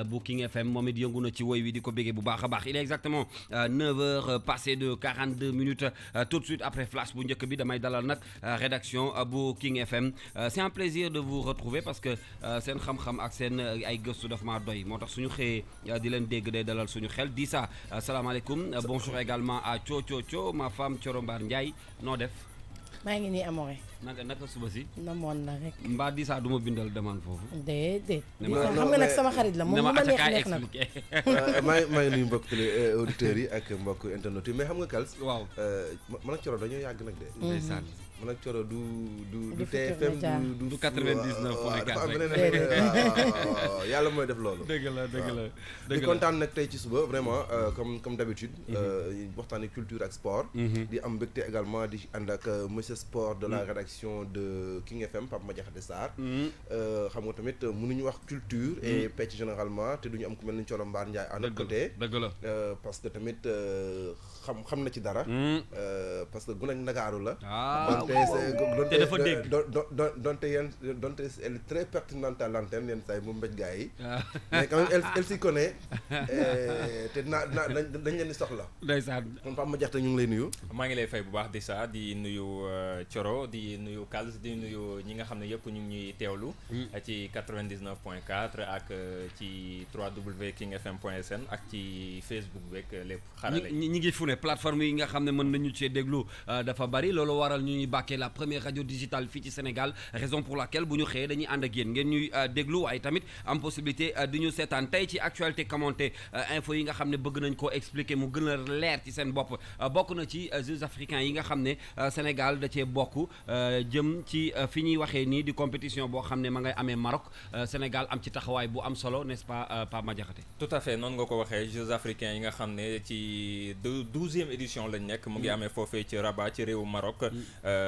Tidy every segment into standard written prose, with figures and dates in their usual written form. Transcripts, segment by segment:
bu King FM moom it yëngu na ci woy wi di ko béggee bu baax a baax il est exactement 9h passé de 42 minutes tout de suite après flash bu njëkk bi damay dalal nag rédaction bu King FM c'est un plaisir de vous retrouver parce que seen xam-xam ak seen ay gëstu daf maa doy moo tax suñu xëyee di leen dégg day dalal suñu xel di ça salaamaaleykum bonjour également à Thio ma femme Thioro Mbar Ndiaye noo def. maa ngi nii Amore. naka suba si. namoon na rek. mbaa di saa du ma bindal demande foofu. déedéet. xam nga nag sama xarit la moom lu ma neex na ko. maa ngi nuyu mbokk auditeurs yi ak mbokk internet yi mais xam nga Kals. waaw man ak Thioro dañoo yàgg nag de. ndeysaan. man ak Thioro du TFM du 99.4 rek. yàlla mooy def loolu. dëgg la di kontaan nag tey ci suba vraiment comme d'habitude. waxtaanee culture ak sport. di am mbégte également di ànd ak monsieur sport de la rédaction de King FM Pape Madiakhate Sarr. xam nga tamit mënuñu wax culture. et pecc généralement te duñu am ku mel ni Thioro Mbar Ndiaye à notre côté. dëgg la parce que tamit xam na ci dara. parce que gu nekk Ndakaaru la. te dafa dégg donte elle est très pertinente à l'antenne yenn saa yi mu mbéj gars yi. mais quand même elle s'y connaît. te dañ leen di soxla. ndeysaan kon Pape Madiakhate ñu ngi lay nuyu. maa ngi lay fay bu baax di sa di nuyu Thioro di nuyu Kals di nuyu ñi nga xam ne yëpp ñu ngi ñuy teewlu. ci 99.4 ak ci www.kingfm.sn ak ci Facebook beeg lépp. xarale ñi ngi fu ne plateforme yi nga xam ne mën nañu cee déglu dafa bari loolu waral ñu ñuy bàkkee la première radio digitale fii ci Sénégal raison pour laquelle bu ñu xëyee dañuy ànd ak yéen ngeen ñuy déglu waaye tamit am possibilité di ñu seetaan tey ci actualité commenté info yi nga xam ne bëgg nañ koo expliquer mu gën a leer ci seen bopp bokk na ci Jeux africains yi nga xam ne Sénégal da cee bokk jëm ci fi ñuy waxee nii di compétition boo xam ne ma ngay amee Maroc Sénégal am ci taxawaay bu am solo n'est-ce pas Pape Madiakhate. tout à fait noonu nga ko waxee Jeux africains yi nga xam ne ci 12e édition lañ nekk mu ngi amee foofee ci Rabat ci réewu Maroc.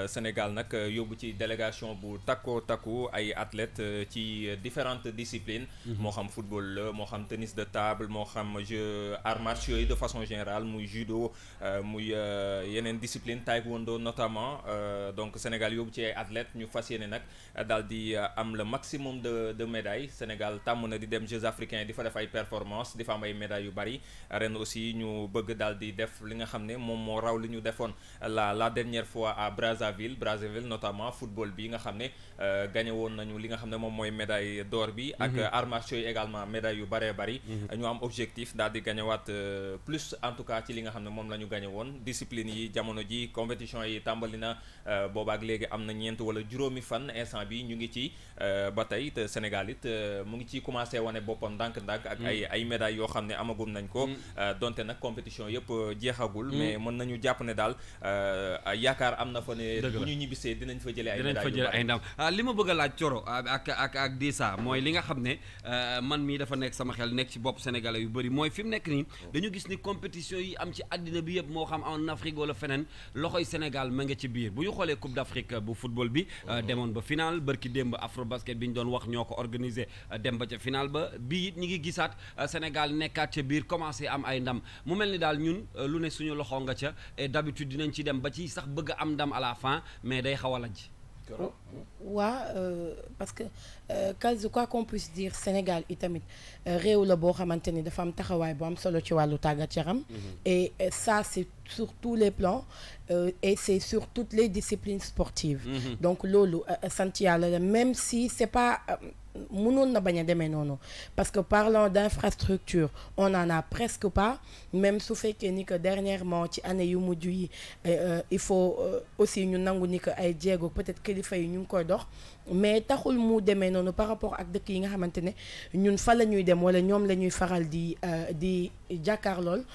Sénégal nag yóbbu ci délégation bu takku ay athlètes ci différentes disciplines. moo xam football la moo xam tennis de table moo xam jeux arts martiaux yi de façon générale muy judo muy yeneen discipline taekwondo notamment donc Sénégal yóbbu ci ay athlètes ñu fas yéene nag daal di am le maximum de médailles Sénégal tàmm na di dem Jeux africains di fa def ay performances di fa am ay médailles yu bari ren aussi ñu bëgg daal di def li nga xam ne moom moo raw li ñu defoon la dernière fois à Brazzaville notamment football bi nga xam ne gagné woon nañu li nga xam ne moom mooy médaille d'or bi ak arts martiaux yi également médaille yu bëree bëri ñu am objectif daal di gagné waat plus en tout cas ci li nga xam ne moom la ñu gagné woon discipline yi jamono ji compétition yi tàmbali na boobaak léegi am na ñeent wala juróomi fan instant bi ñu ngi ci ba tey te Sénégal it mu ngi ci commencé wane boppam ndànk-ndànk ak ay médailles yoo xam ne amagum nañ ko donte nag compétition yëpp jeexagul mais mën nañu jàpp ne daal yaakaar am na fa ne bu ñu ñibbisee dinañ fa jëlee ay médailles yu bari ndam li ma bëgg a laaj Thioro ak Dissa mooy li nga xam ne man mii dafa nekk sama xel nekk ci bopp sénégalais yu bëri mooy fi mu nekk nii dañu gis ni compétition yi am ci àddina bi yëpp moo xam en Afrique wala feneen loxoy Sénégal ma nga ci biir bu ñu xoolee Coupe d'Afrique bu football bi demoon ba final bërki démb Afrobasket bi ñu doon wax ñoo ko organisé dem ba ca final ba bii it ñi ngi gisaat Sénégal nekkaat ca biir commencé am ay ndam mu mel ni daal ñun lu ne suñu loxo nga ca et d'habitude dinañ ci dem ba ci sax bëgg a am ndam à la fin mais day xaw a lajj. parce que Kals quoi qu'on puisse dire Sénégal itamit réew la boo xamante ni dafa am taxawaay bu am solo ci wàllu tàggat yaram et ça c'est sur tous les plans et c'est sur toutes les disciplines sportives donc loolu sant yàlla la même si c'est pas mënoon na bañ a demee noonu parce que parlant d'infrastructure on en a presque pas même su fekkee ni que dernièrement ci année yu mujj yi il faut aussi ñu nangu ni que ay jéego peut-être kilifa yi ñu ngi koy dox mais taxul mu demee noonu par rapport ak dëkk yi nga xamante ne ñun fa la ñuy dem wala ñoom la ñuy faral di jàkkaarlool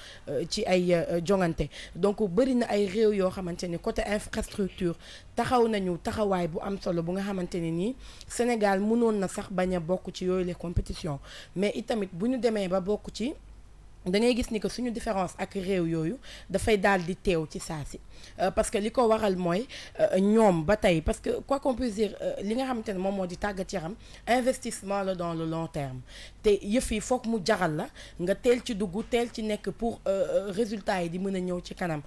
ci ay jongante donc bëri na ay réew yoo xamante ne côté infrastructure taxaw nañu taxawaay bu am solo bu nga xamante ne nii Sénégal mënoon na sax bañ a bokk ci yooyu les compétitions mais itamit bu ñu demee ba bokk ci da ngay gis ni que suñu différence ak réew yooyu dafay daal di teew ci saa si parce que li ko waral mooy ñoom ba tey parce que quoi qu'on puisse dire li nga xamante ne moom moo di tàggat yaram investissement la dans le long terme te yëf yi foog mu jaral la nga teel ci dugg teel ci nekk pour résultats yi di mën a ñëw ci kanam.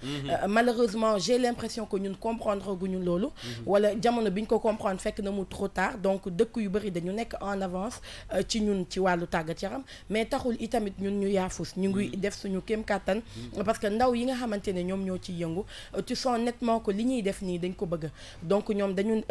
Malheureusement j'ai l'impression que ñun comprendre guñu loolu. wala jamono bi ñu ko comprendre fekk na mu trop tard donc dëkk yu bëri dañu nekk en avance ci ñun ci wàllu tàggat yaram mais taxul itamit ñun ñu yaafus. ñu ngi def suñu kéem kàttan parce que ndaw yi nga xamante ne ñoom ñoo ci yëngu tu sens nettement que li ñuy def nii dañ ko bëgg donc ñoom dañu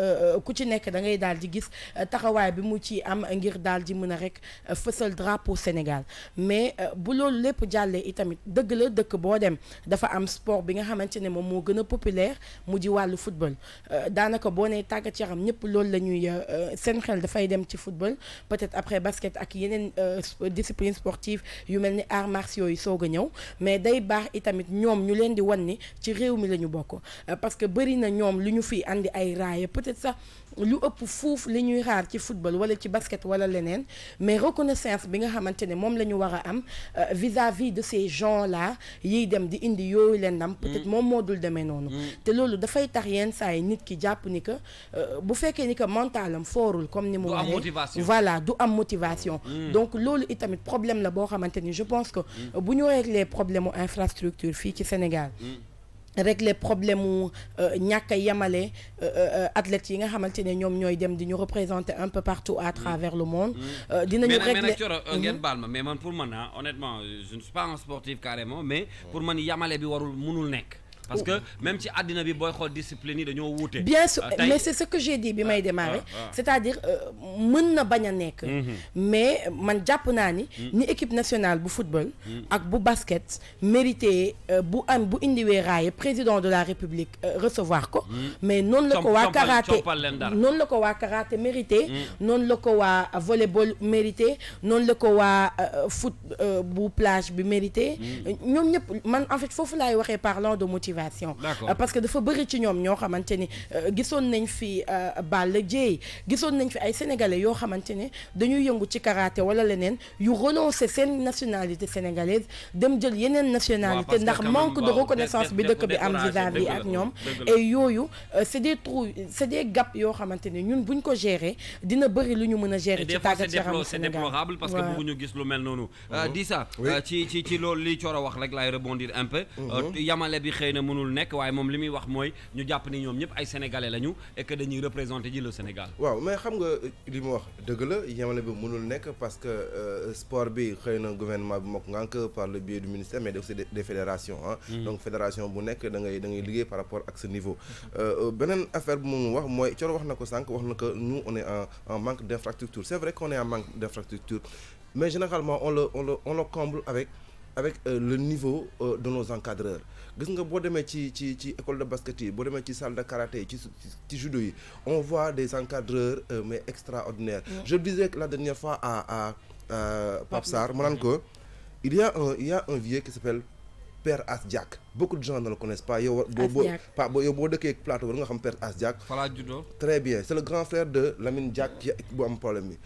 ku ci nekk da ngay daal di gis taxawaay bi mu ci am ngir daal di mën a rek fësal drapeau Sénégal mais bu loolu lépp jàllee itamit dëgg la dëkk boo dem dafa am sport bi nga xamante ne moom moo gën a populaire mu di wàllu football daanaka boo nee tàggat yaram ñëpp loolu la ñuy seen xel dafay dem ci football peut-être après basket ak yeneen discipline sportive yu mel ni arts martiaux yi soog a ñëw mais day baax itamit ñoom ñu leen di wan ni ci réew mi la ñu bokk parce que bëri na ñoom lu ñu fi andi ay raaya peut-être sax lu ëpp fuuf li ñuy xaar ci football wala ci basket wala leneen mais reconnaissance bi nga xamante ne moom la ñu war a am vis-à-vis de ces gens-là yiy dem di indi yooyu leen ndam peut-être moom moo dul demee noonu te loolu dafay tax yenn saa yi nit ki jàpp ni que bu fekkee ni que mentalam foorul comme ni mu waree voilà du am motivation donc loolu itamit problème la boo xamante ni je pense que bu ñu régler problème mu infrastructure fii ci Sénégal régler problème mu ñàkk a yemale athlètes yi nga xamante ne ñoom ñooy dem di ñu représenter un peu partout à travers le monde. dinañu régler mais nag Thioro ngeen baal ma mais man pour man honnêtement je ne suis pas un sportif carrément mais pour man yamale bi mënul nekk. parce que même ci àddina bi booy xool discipline yi dañoo wuute. bien sûr mais c'est ce que j'ai dit bi may démarrer c'est-à-dire mën na bañ a nekk. mais man jàpp naa ni équipe nationale bu football. ak bu basket mérité bu indiwee raaye président de la République recevoir ko. mais noonu la ko waa karaté noonu la ko waa karaté mérité. noonu la ko waa volleyball mérité noonu la ko waa foot bu plage bi mérité. ñoom ñëpp man en fait foofu laay waxee parlant de motivation. parce que dafa bëri ci ñoom ñoo xamante ni gisoon nañ fi Balla Dieye gisoon nañ fi ay sénégalais yoo xamante ne dañuy yëngu ci karaté wala leneen yu renoncer seen nationalité sénégalaise dem jël yeneen nationalité ndax manque de reconnaissance bi dëkk bi am vis-à-vis ak ñoom et yooyu c'est des trous c'est des gaps yoo xamante ne ñun buñ ko gérer dina bëri lu ñu mën a gérer ci tàggat yaramu Sénégal c'est déplorable parce que bëgguñu gis lu mel noonu Dissa ci loolu li Thioro wax rek laay rebondir un peu yamale bi xëy na mënul nekk waaye moom li muy wax mooy ñu jàpp ni ñoom ñëpp ay sénégalais lañu et que dañuy représenter ji le Sénégal. waaw mais xam nga li mu wax dëgg la yemale bi mënul nekk parce que sport bi xëy na gouvernement bi moo ko ngànk par le biais du ministère mais aussi des fédérations donc fédération bu nekk da ngay liggéey par rapport ak ce niveau. beneen affaire bu mu wax mooy Thioro wax na ko sànq wax na que nous on est en manque d'infrastructure c'est vrai qu'on est en manque d'infrastructure mais généralement on le comble avec le niveau de nos encadreurs gis nga boo demee ci école de basket yi boo demee ci salle de karaté yi ci judo yi on voit des encadreurs mais extraordinaires. Je disais que la dernière fois à Pape Sarr ma naan ko il y a un vieux qui s'appelle Père As Diack beaucoup de gens ne le connaissent pas yow boo dëkkee plateau war nga xam Père As Diack. Fala judo. Très bien c'est le grand frère de Lamine Diack qui bu am problème bi.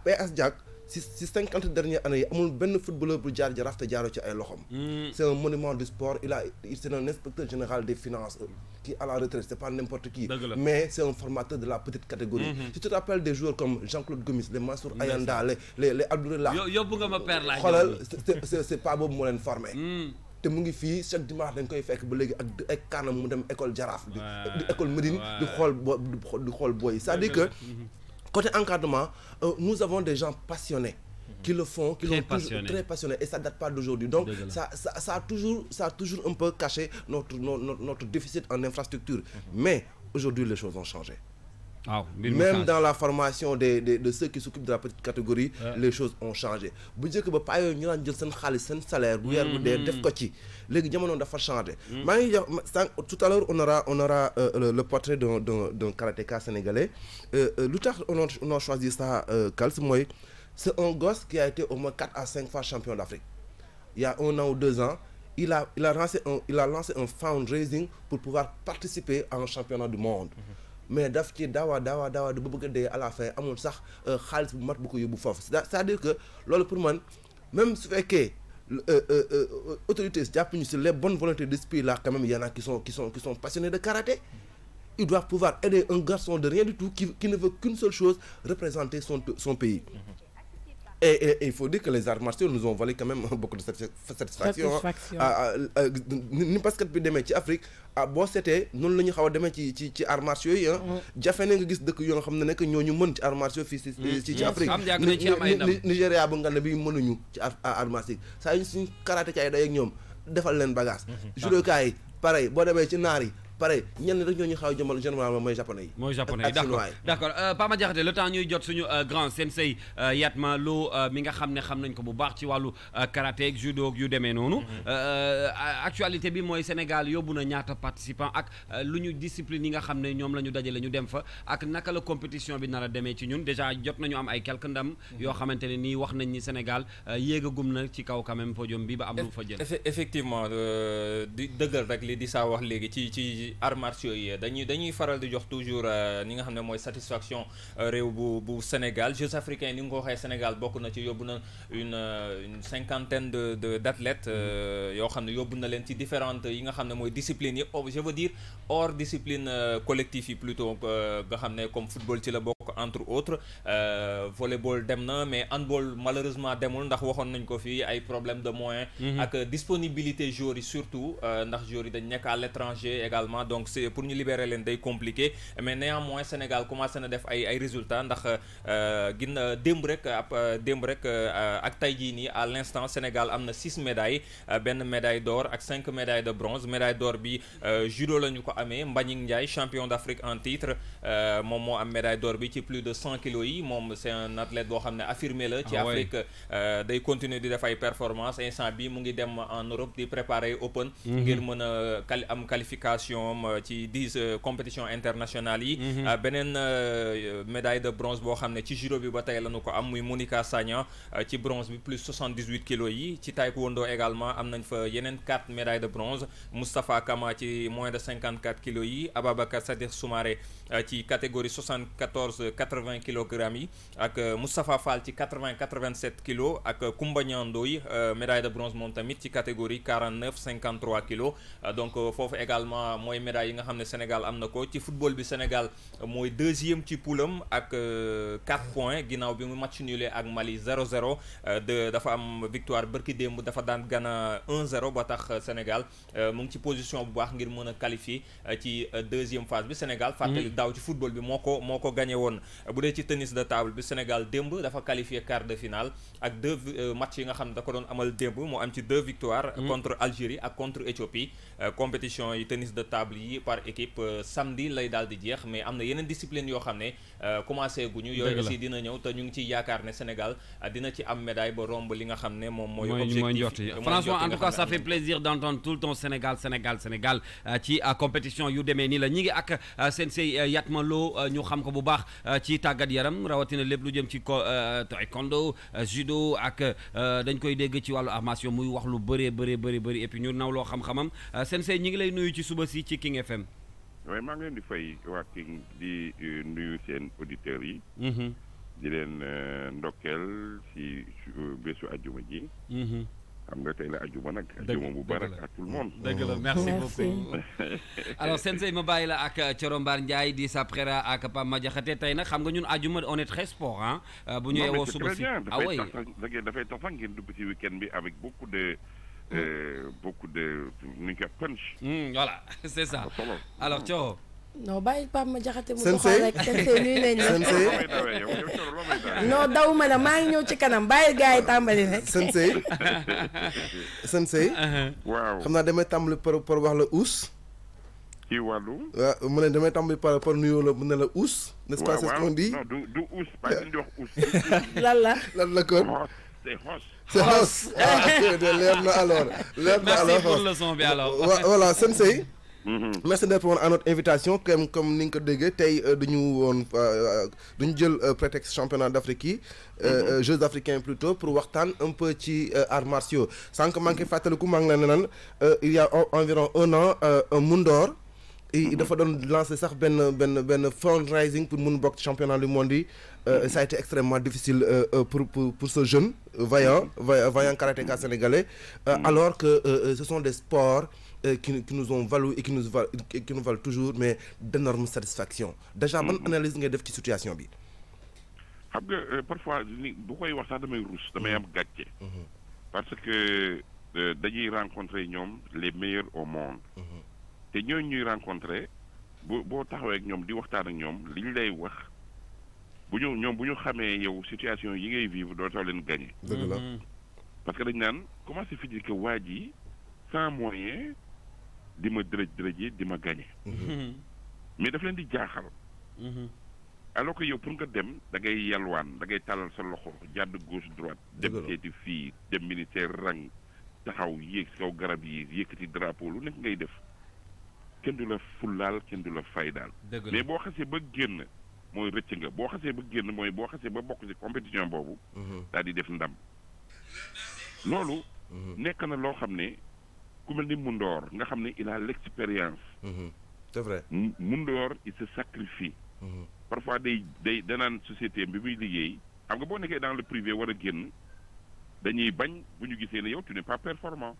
Père As Diack si 50 dernières années yi amul benn footballeur bu jaar Jaraaf te jaaroo ci ay loxom. C'est un monument du sport c'est un inspecteur général des finances qui à la retraite c'est pas n'importe qui. Mais c'est un formateur de la petite catégorie. Si tu te rappelles des joueurs comme Jean-Claude Gomis les Mansour Ayanda les Abdoulaye. yóbbu nga ma père laaj. xoolal c'est pas boobu moo leen formé. te mu ngi fii chaque dimanche dañ koy fekk ba léegi ak ay kaanam mu dem école Jaraaf. di école Médine di xool booy c'est-à-dire que. Côté encadrement, nous avons des gens passionnés qui le font, qui l'ont toujours très passionnés et ça date pas d'aujourd'hui. Donc ça a toujours un peu caché notre déficit en infrastructure. Mais aujourd'hui les choses ont changé. Même dans la formation de ceux qui s'occupent de la petite catégorie, les choses ont changé. Bu njëkk ba paa yooyu ñu daan jël seen xaalis seen salaire bu weer bu dee def ko ci léegi jamono dafa changé. maa ngi tout à l'heure on aura le portrait d'un karatéka sénégalais. Lu tax on a choisi ça Kals mooy c'est un gosse qui a été au moins 4 à 5 fois champion d'Afrique. Il y a 1 an ou 2 ans il a lancé un fundraising pour pouvoir participer à un championnat du monde. Mais daf ci daawa di ba bëgg a dee à la fin amul sax xaalis bu mat bu ko yóbbu foofu c'est-à-dire que loolu pour man même su fekkee autorités jàpp ñu si les bonnes volontés de ce pays là quand même il y en a qui sont passionnés de karaté. Ils doivent pouvoir aider un garçon de rien du tout qui ne veut qu'une seule chose, représenter son pays. Et il faut dire que les arts martiaux nous ont valu quand même beaucoup de satisfaction. Ni basket bi demee ci Afrique boo seetee noonu la ñu xaw a demee ci arts martiaux yi jafe na nga gis dëkk yoo xam ne nekk ñooñu mën ci arts martiaux fii ci Afrique. Nigéria bu nga ne bi mënuñu ci arts martiaux saa yu suñu karatéka yi day ak ñoom defal leen bagage. judoka yi pareil boo demee ci naar yi pareil ñenn rek ñoo ñu xaw a jëmal généralement mooy japonais yi. mooy japonais yi d'accord Pama Diakhaté le temps ñuy jot suñu grand sensei Yatma Lo mi nga xam nañ ko bu baax ci wàllu karaté ak judo yu demee noonu. actualité bi mooy Sénégal yóbbu na ñaata participants ak lu ñu discipline yi nga xam ne ñoom la ñu dajale ñu dem fa ak naka la compétition bi nar a demee ci ñun déjà jot nañu am ay quelques ndam yoo xamante ne nii wax nañ ni Sénégal yéegagum na ci kaw quand même podium bi ba am lu fa jël. effectivement di dëggal rek li di saa wax léegi ci arts martiaux yi dañuy faral di jox toujours ni nga xam ne mooy satisfaction réew bu Sénégal Jeux africains ni nga ko waxee Sénégal bokk na ci yóbbu na une cinquantaine d'athlètes yoo xam ne yóbbu na leen ci différentes yi nga xam ne mooy discipline yi je veux dire hors discipline collectif yi plutôt nga xam ne comme football ci la bokk entre autres volleyball dem na mais handball malheureusement demul ndax waxoon nañ ko fii ay problème de moyens ak disponibilité joueurs yi surtout ndax joueurs yi dañ nekk à l'étranger également donc c'est pour ñu libérer leen day compliqué mais néanmoins Sénégal commencé na def ay résultats ndax démb rek ak tey jii nii à l'instant Sénégal am na 6 médailles benn médaille d'or ak 5 médailles de bronze médaille d'or bi judo la ñu ko amee Mbagnick Ndiaye champion d'Afrique en titre moom moo am médaille d'or bi ci plus de 100 kilos yi moom c'est un athlète boo xam ne affirmé la ci Afrique day continuer di def ay performances instant bi mu ngi dem en Europe di préparer Open ngir mën a am qualification ci 10 compétitions internationales yi beneen médaille de bronze boo xam ne ci judo bi ba tey lañu ko am muy Monica Sagna ci bronze bi plus 78 kilos yi ci taekwondo également am nañ fa yeneen 4 médailles de bronze Moustapha Kama ci moins de 54 kilos yi Ababacar Sadikh Soumaré ci catégorie 74-80 kilogrammes yi ak Moustapha Fall ci 80-87 kilos ak Koumba Niandoy médaille de bronze moom tamit ci catégorie 49-53 kilos donc foofu également mooy médaille yi nga xam ne Sénégal am na ko ci football bi Sénégal mooy deuxième ci poulam ak 4 points ginnaaw bi mu match nulé ak Mali 0-0 dafa am victoire bërki démb dafa daan Ghana 1-0 ba tax Sénégal mu ngi ci position bu baax ngir mën a qualifier ci deuxième phase bi Sénégal fàttali daaw ci football bi moo ko gagné woon bu dee ci tennis de table bi Sénégal démb dafa qualifié quart de finale ak 2 matchs yi nga xam ne da ko doon amal démb moo am ci 2 victoires contre Algérie ak contre Éthiopie compétition yi tennis de table yi par équipe samedi lay daal di jeex mais am na yeneen discipline yoo xam ne commencé guñu yooyu aussi dina ñëw te ñu ngi ciy yaakaar ne Sénégal dina ci am médaille ba romb li nga xam ne moom mooy objectif franchement en tout cas ça fait plaisir d'entendre tout le temps Sénégal ci compétition yu demee nii la ñi ngi ak sensei Yatma Lo ñu xam ko bu baax ci tàggat yaram rawatina lépp lu jëm ci taekwondo judo ak dañ koy dégg ci wàllu armation muy wax lu bëri et puis ñu naw loo xam-xamam sensei ñi ngi lay nuyu ci suba si ci King FM. waaye maa ngi leen di fay waa King di nuyu seen auditeurs yi. di leen ndokkeel ci bésu àjjuma ji. xam nga tey la àjjuma nag. àjjuma bu barak à tout le monde. dëgg la merci beaucoup. alors sensei ma bàyyi la ak Thioro Mbar Ndiaye di Saprera ak Pama Diakhaté tey nag xam nga ñun àjjuma on est très sport ah. bu ñu yeewoo suba si ah oui dafay tax sax ngeen dugg ci week-end bi avec beaucoup de nu ñu koy punch. voilà c'est ça alors Thioro. non bàyyi Pama Diakhaté mu doxal rek sensei nuyu nañ la non daw ma la maa ngi ñëw ci kanam bàyyi gars yi tàmbali rek. sensei waaw xam naa damay tàmbali par wax la us. ci wàllu. waaw mu ne damay tàmbali par nuyoo la mu ne la us. n'est-ce pas ce qu'on dit. non du us pas di wax us. lan la kon. c'est hos. c'est hos leer na alors. merci pour le son bi alors. voilà sensei. merci d'être woon à notre invitation comme ni nga ko déggee tey duñu jël prétexte championnat d'Afrique yi Jeux africains plutôt pour waxtaan un peu ci arts martiaux sànq maa ngi koy fàttaliku maa ngi leen naan il y a environ 1 an Moundor dafa doon lancer sax benn fundraising pour mun bokk championnat du monde yi. Ça a été extrêmement difficile pour ce jeune vaillant karatéka sénégalais. Alors que ce sont des sports qui nous ont valu et qui nous valent toujours mais d'énormes satisfactions. Déjà ban analyse ngay def ci situation bi. xam nga parfois ni bu koy wax sax damay ruus damay am gàcce. parce que dañuy rencontrer ñoom les meilleurs au monde. te ñooñu ñuy rencontrer boo taxawee ak ñoom di waxtaan ak ñoom li ñu lay wax bu ñu xamee yow situation yi ngay vivre dootoo leen gagner. dëgg la parce que dañ naan comment se fait-il que waa ji sans moyen di ma dërëjee di ma gagner. mais daf leen di jaaxal. alors que yow pour nga dem da ngay yalwaan da ngay tàllal sa loxo jàdd gauche droite. dem seeti fii dem ministère rang taxaw yéeg kaw garab yi yëkkati drapeau lu nekk ngay def. kenn du la fullaal kenn du la faydaal. mais boo xasee ba génn mooy rëcc nga boo xasee ba génn mooy boo xasee ba bokk ci compétition boobu. daal di def ndam. loolu. nekk na loo xam ne ku mel ni Mundoor nga xam ne il a l'expérience. c'est vrai. Mundoor il se sacrifie. parfois danaan société bi muy liggéey xam nga boo nekkee dans le privé war a génn dañuy bañ bu ñu gisee ne yow tu n'es pas performant.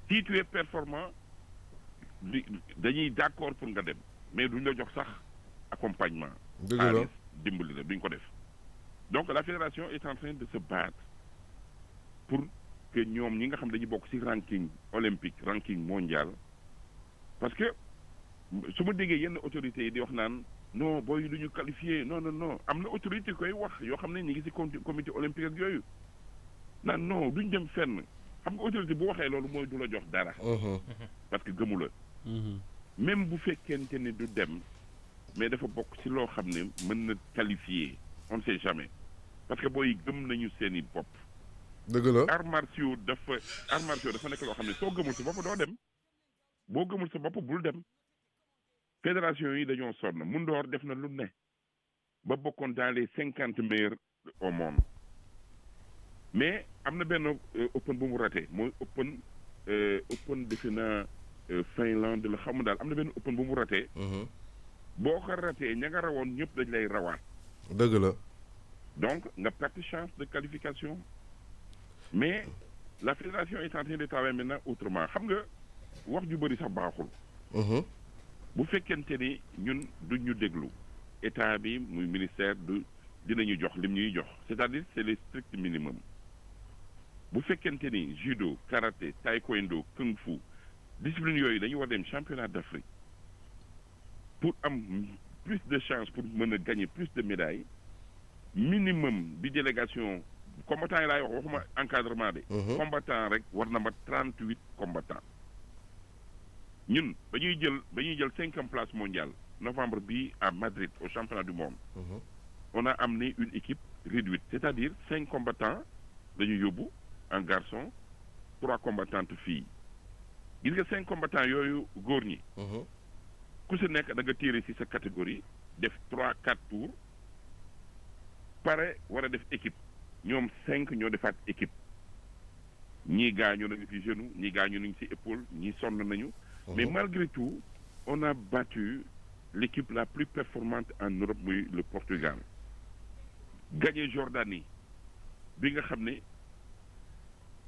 si tu es performant. dañuy d'accord pour nga dem mais duñ la jox sax accompagnement. xaalis dimbali la duñ ko def. donc la fédération est en train de se battre pour que ñoom ñi nga xam dañuy bokk ci ranking olympique ranking mondial parce que su ma déggee yenn autorités yi di wax naan non booy du ñu qualifié non am na autorité koy wax yoo xam ne ñu ngi ci comité olympique ak yooyu naan non duñ dem fenn xam nga autorité bu waxee loolu mooy du la jox dara. parce que gëmu la. même bu fekkente ni du dem mais dafa bokk ci loo xam ne mën na qualifier on ne sait jamais parce que booy gëm nañu seeni bopp. dëgg la arts martiaux dafa nekk loo xam ne soo gëmul sa bopp doo dem boo gëmul sa bopp bul dem fédération yi dañoo sonn Mundoor def na lu ne ba bokkoon dans les 50 meilleurs au monde mais am na benn open bu mu raté mooy open defe naa Finlande la xamu daal am na benn open bu mu raté. boo ko ratee ña nga rawoon ñëpp dañ lay rawaat. dëgg la. donc nga perte chance de qualification mais la fédération est en train de travailler maintenant autrement xam nga wax ju bëri sax baaxul. bu fekkente ni ñun duñ ñu déglu état bi muy ministère dinañu jox lim ñuy jox c'est-à-dire c'est le strict minimum bu fekkente ni judo karaté taekwondo kung fu discipline yooyu dañu war dem championnat d'Afrique pour am plus de chance pour mën a gagner plus de médailles minimum bi délégation combattant yi laay wax waxuma encadrement de. combattant rek war na ma 38 combattants. ñun ba ñuy jël 5e place mondiale novembre bi à Madrid au championnat du monde. on a amené une équipe réduite c'est-à-dire 5 combattants dañu yóbbu en garçon 3 combattantes filles gis nga 5 combattants yooyu góor ñi. ku si nekk da nga tirer ci sa catégorie def 3-4 tours pare war a def équipe ñoom 5 ñoo defaat équipe ñii gaañu nañu ci genou ñii gaañu nañu ci épaule ñii sonn nañu. mais malgré tout on a battu l'équipe la plus performante en Europe muy le Portugal gagné Jordanie bi nga xam ne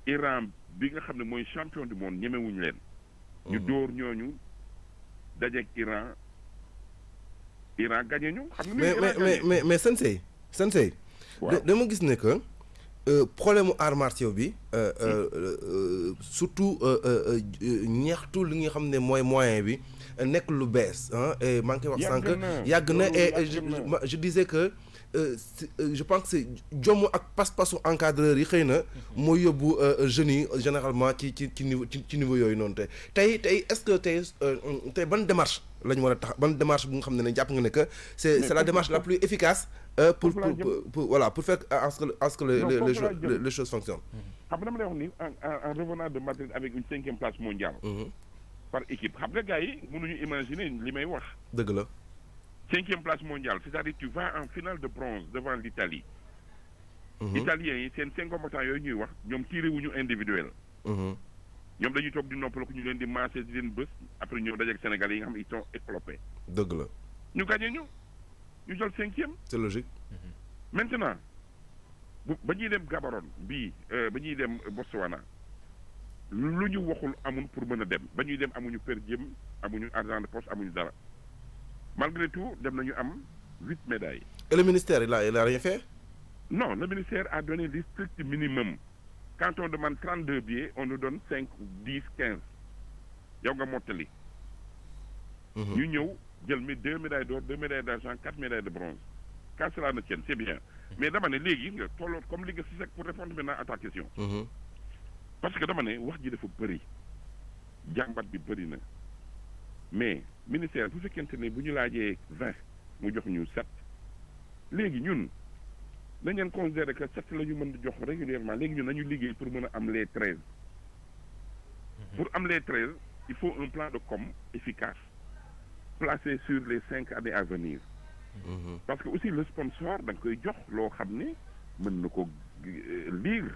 Iran bi nga xam ne mooy champion du monde ñemewuñu leen. ñu dóor ñooñu dajeeg Iran gagné ñu. xam nga mais Sensei. waaw dama gis ne que problème mu arts martiaux bi surtout ñeextu li nga xam ne mooy moyen bi nekk lu bees et maa ngi koy wax sànq yàgg na et je disais que je pense que c'est jomm ak pas-pasu encadreur yi xëy na mooy yóbbu jeunes yi généralement ci niveau yooyu noonu tey est-ce que tey ban démarche la ñu war a tax ban démarche bu nga xam ne jàpp nga ne que c'est la démarche la plus efficace pour faire en ce que les choses fonctionnent. xam nga dama lay wax ni en revenant de Madrid avec une 5e place mondiale. par équipe xam nga gars yi mënuñu imaginer li may wax. dëgg la. 5e place mondiale c'est-à-dire tu vas en finale de bronze devant l'Italie. Italiens yi seen 5 combattants yooyu ñuy wax ñoom tiré wuñu individuel. ñoom dañuy toog di noppal ko ñu leen di maase di leen bës après ñëw dajeeg Sénégalais yi nga xam ne ils sont éclopés. dëgg la. ñu gagné ñu jël 5e. c'est logique. maintenant ba ñuy dem Gaborone bii ba ñuy dem Botswana lu ñu waxul amul pour mën a dem ba ñuy dem amuñu per diem amuñu argent de poche amuñu dara malgré tout dem nañu am 8 médailles. Et le ministère il a rien fait? Non, le ministère a donné le strict minimum. Quand on demande 32 billets, on nous donne 5, 10, 15. yow nga mottali. ñu ñëw jël mi 2 médailles d'or 2 médailles d'argent 4 médailles de bronze. Quand cela ne tienne, c'est bien. Mais dama ne léegi nga tolloo comme li nga si pour répondre maintenant à ta question. Parce que dama ne wax ji dafa bëri. jàmbat bi bëri na. mais ministère bu fekkente ne bu ñu laajee 20 mu jox ñu 7. léegi ñun dañ leen considérer que 7 la ñu mën di jox régulièrement léegi ñun nañu liggéey pour mën a am les 13. Pour am les 13, il faut un plan de com efficace placé sur les 5 années à venir. Parce que aussi le sponsor da nga koy jox loo xam ne mën na ko lire.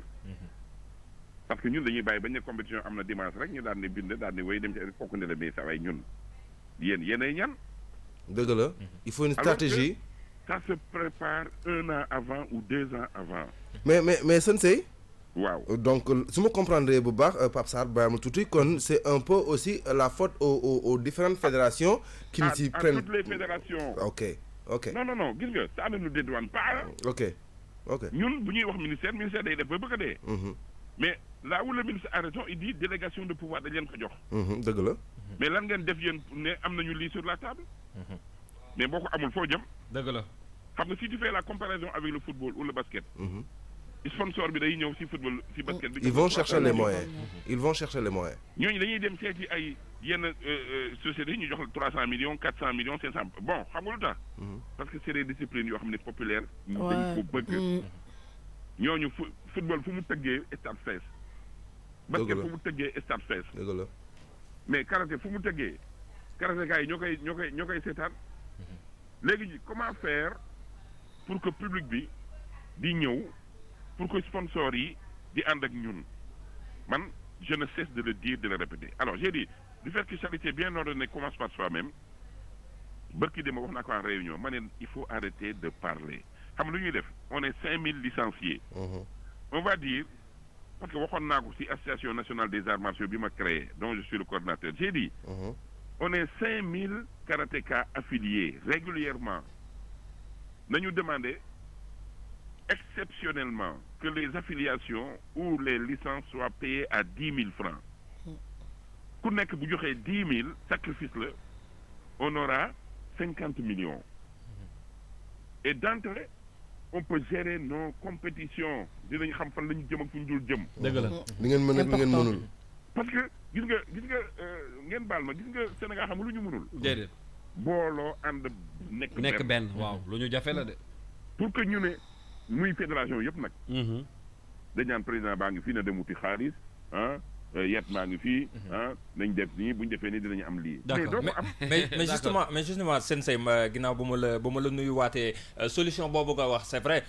Parce que ñun dañuy bàyyi bañ ne compétition am na dimanche rek ñu daan ne bind daan ne way dem ci fokk ne la mais sa way ñun yéenay ñan. dëgg la il faut une stratégie. Ça se prépare 1 an avant ou 2 ans avant. mais Sensei. Waaw. Donc su ma comprendre bu baax Pape Sarr bàyyi tuuti kon c'est un peu aussi la faute aux différentes fédérations. qui ne s'y prennent. À toutes les fédérations. ok. non gis nga ça ne nous dédouane pas. ok. ñun bu ñuy wax ministère day def ba bëgg a dee. mais là où le ministre a raison il dit délégation de pouvoir dañ leen ko jox. dëgg la. mais lan ngeen def yéen ne am nañu lii sur la table. mais boo ko amul foo jëm. dëgg la. xam nga si tu fais la comparaison avec le football ou le basket. sponsor bi day ñëw si football si basket bi. ils vont chercher les moyens. ñooñu dañuy dem seeti ay yenn sociétés ñu jox la 300 millions 400 millions 500 bon xam nga lu tax. parce que c'est des disciplines yoo xam ne populaires. dañ ko bëgg. ñooñu football fu mu tëggee stade fees. basket fu mu tëggee stade fees. dëgg la. mais karaté fu mu tëggee karaté gars yi ñoo koy seetaan. léegi comment faire pour que public bi di ñëw pour que sponsors yi di ànd ak ñun man je ne cesse de le dire de le répéter alors j'ai dit du fait que charité bien ordonnée commence par soi-même bërki dema wax naa ko en réunion ma ne il faut arrêter de parler xam lu ñuy def on est 5000 licenciés. On va dire parce que waxoon naa ko ci association nationale des arts martiaux bi ma créé dont je suis le coordinateur j'ai dit on est 5000 karatékas affiliés régulièrement nañu demander exceptionnellement que les affiliations ou les licences soient payées à 10 000 francs. ku nekk bu joxee 10 000 sacrifice la on aura 50 millions. Et d'entrée on peut gérer nos compétitions dinañ xam fan la ñu jëm ak fu ñu dul jëm. dëgg la li ngeen mën ak li ngeen mënul. parce que gis nga ngeen baal ma gis nga Sénégal xam lu ñu mënul. déedéet. booloo ànd nekk benn waaw lu ñu jafe la de. pour que ñu ne muy fédération yëpp nag. dañ naan président baa ngi fii na dem wuti xaalis yet maa ngi fii nañ def nii bu ñu defee nii dinañu am lii. d'accord mais justement Sensei ginnaaw ba ma la nuyuwaatee solution boobu nga wax c'est vrai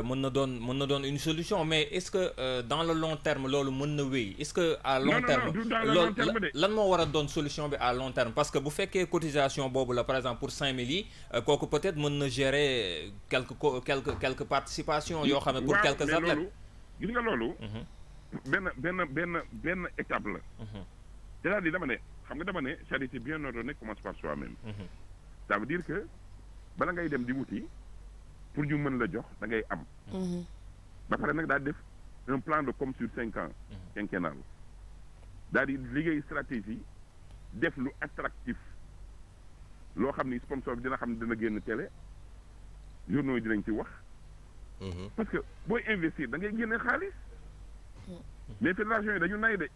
mën na doon une solution mais est-ce que dans le long terme loolu mën na wéy est-ce que à long terme loolu lan moo war a doon solution bi à long terme parce que bu fekkee cotisation boobu la par exemple pour 5000 yi kooku peut-être mën na gérer quelques participations yoo xam ne pour quelques athlètes. gis nga loolu. benn étape la. c'est-à-dire dama ne charité bien ordonnée commence par soi-même. ça veut dire que bala ngay dem di wuti pour ñu mën la jox da ngay am. ba pare nag daal def un plan de com sur 5 ans. quinquennal daal di liggéey stratégie def lu attractif loo xam ni sponsor bi dina xam ne dina génn télé journaux yi dinañ ci wax. parce que booy investir da ngay génne xaalis. mais fédération yi dañu nay de.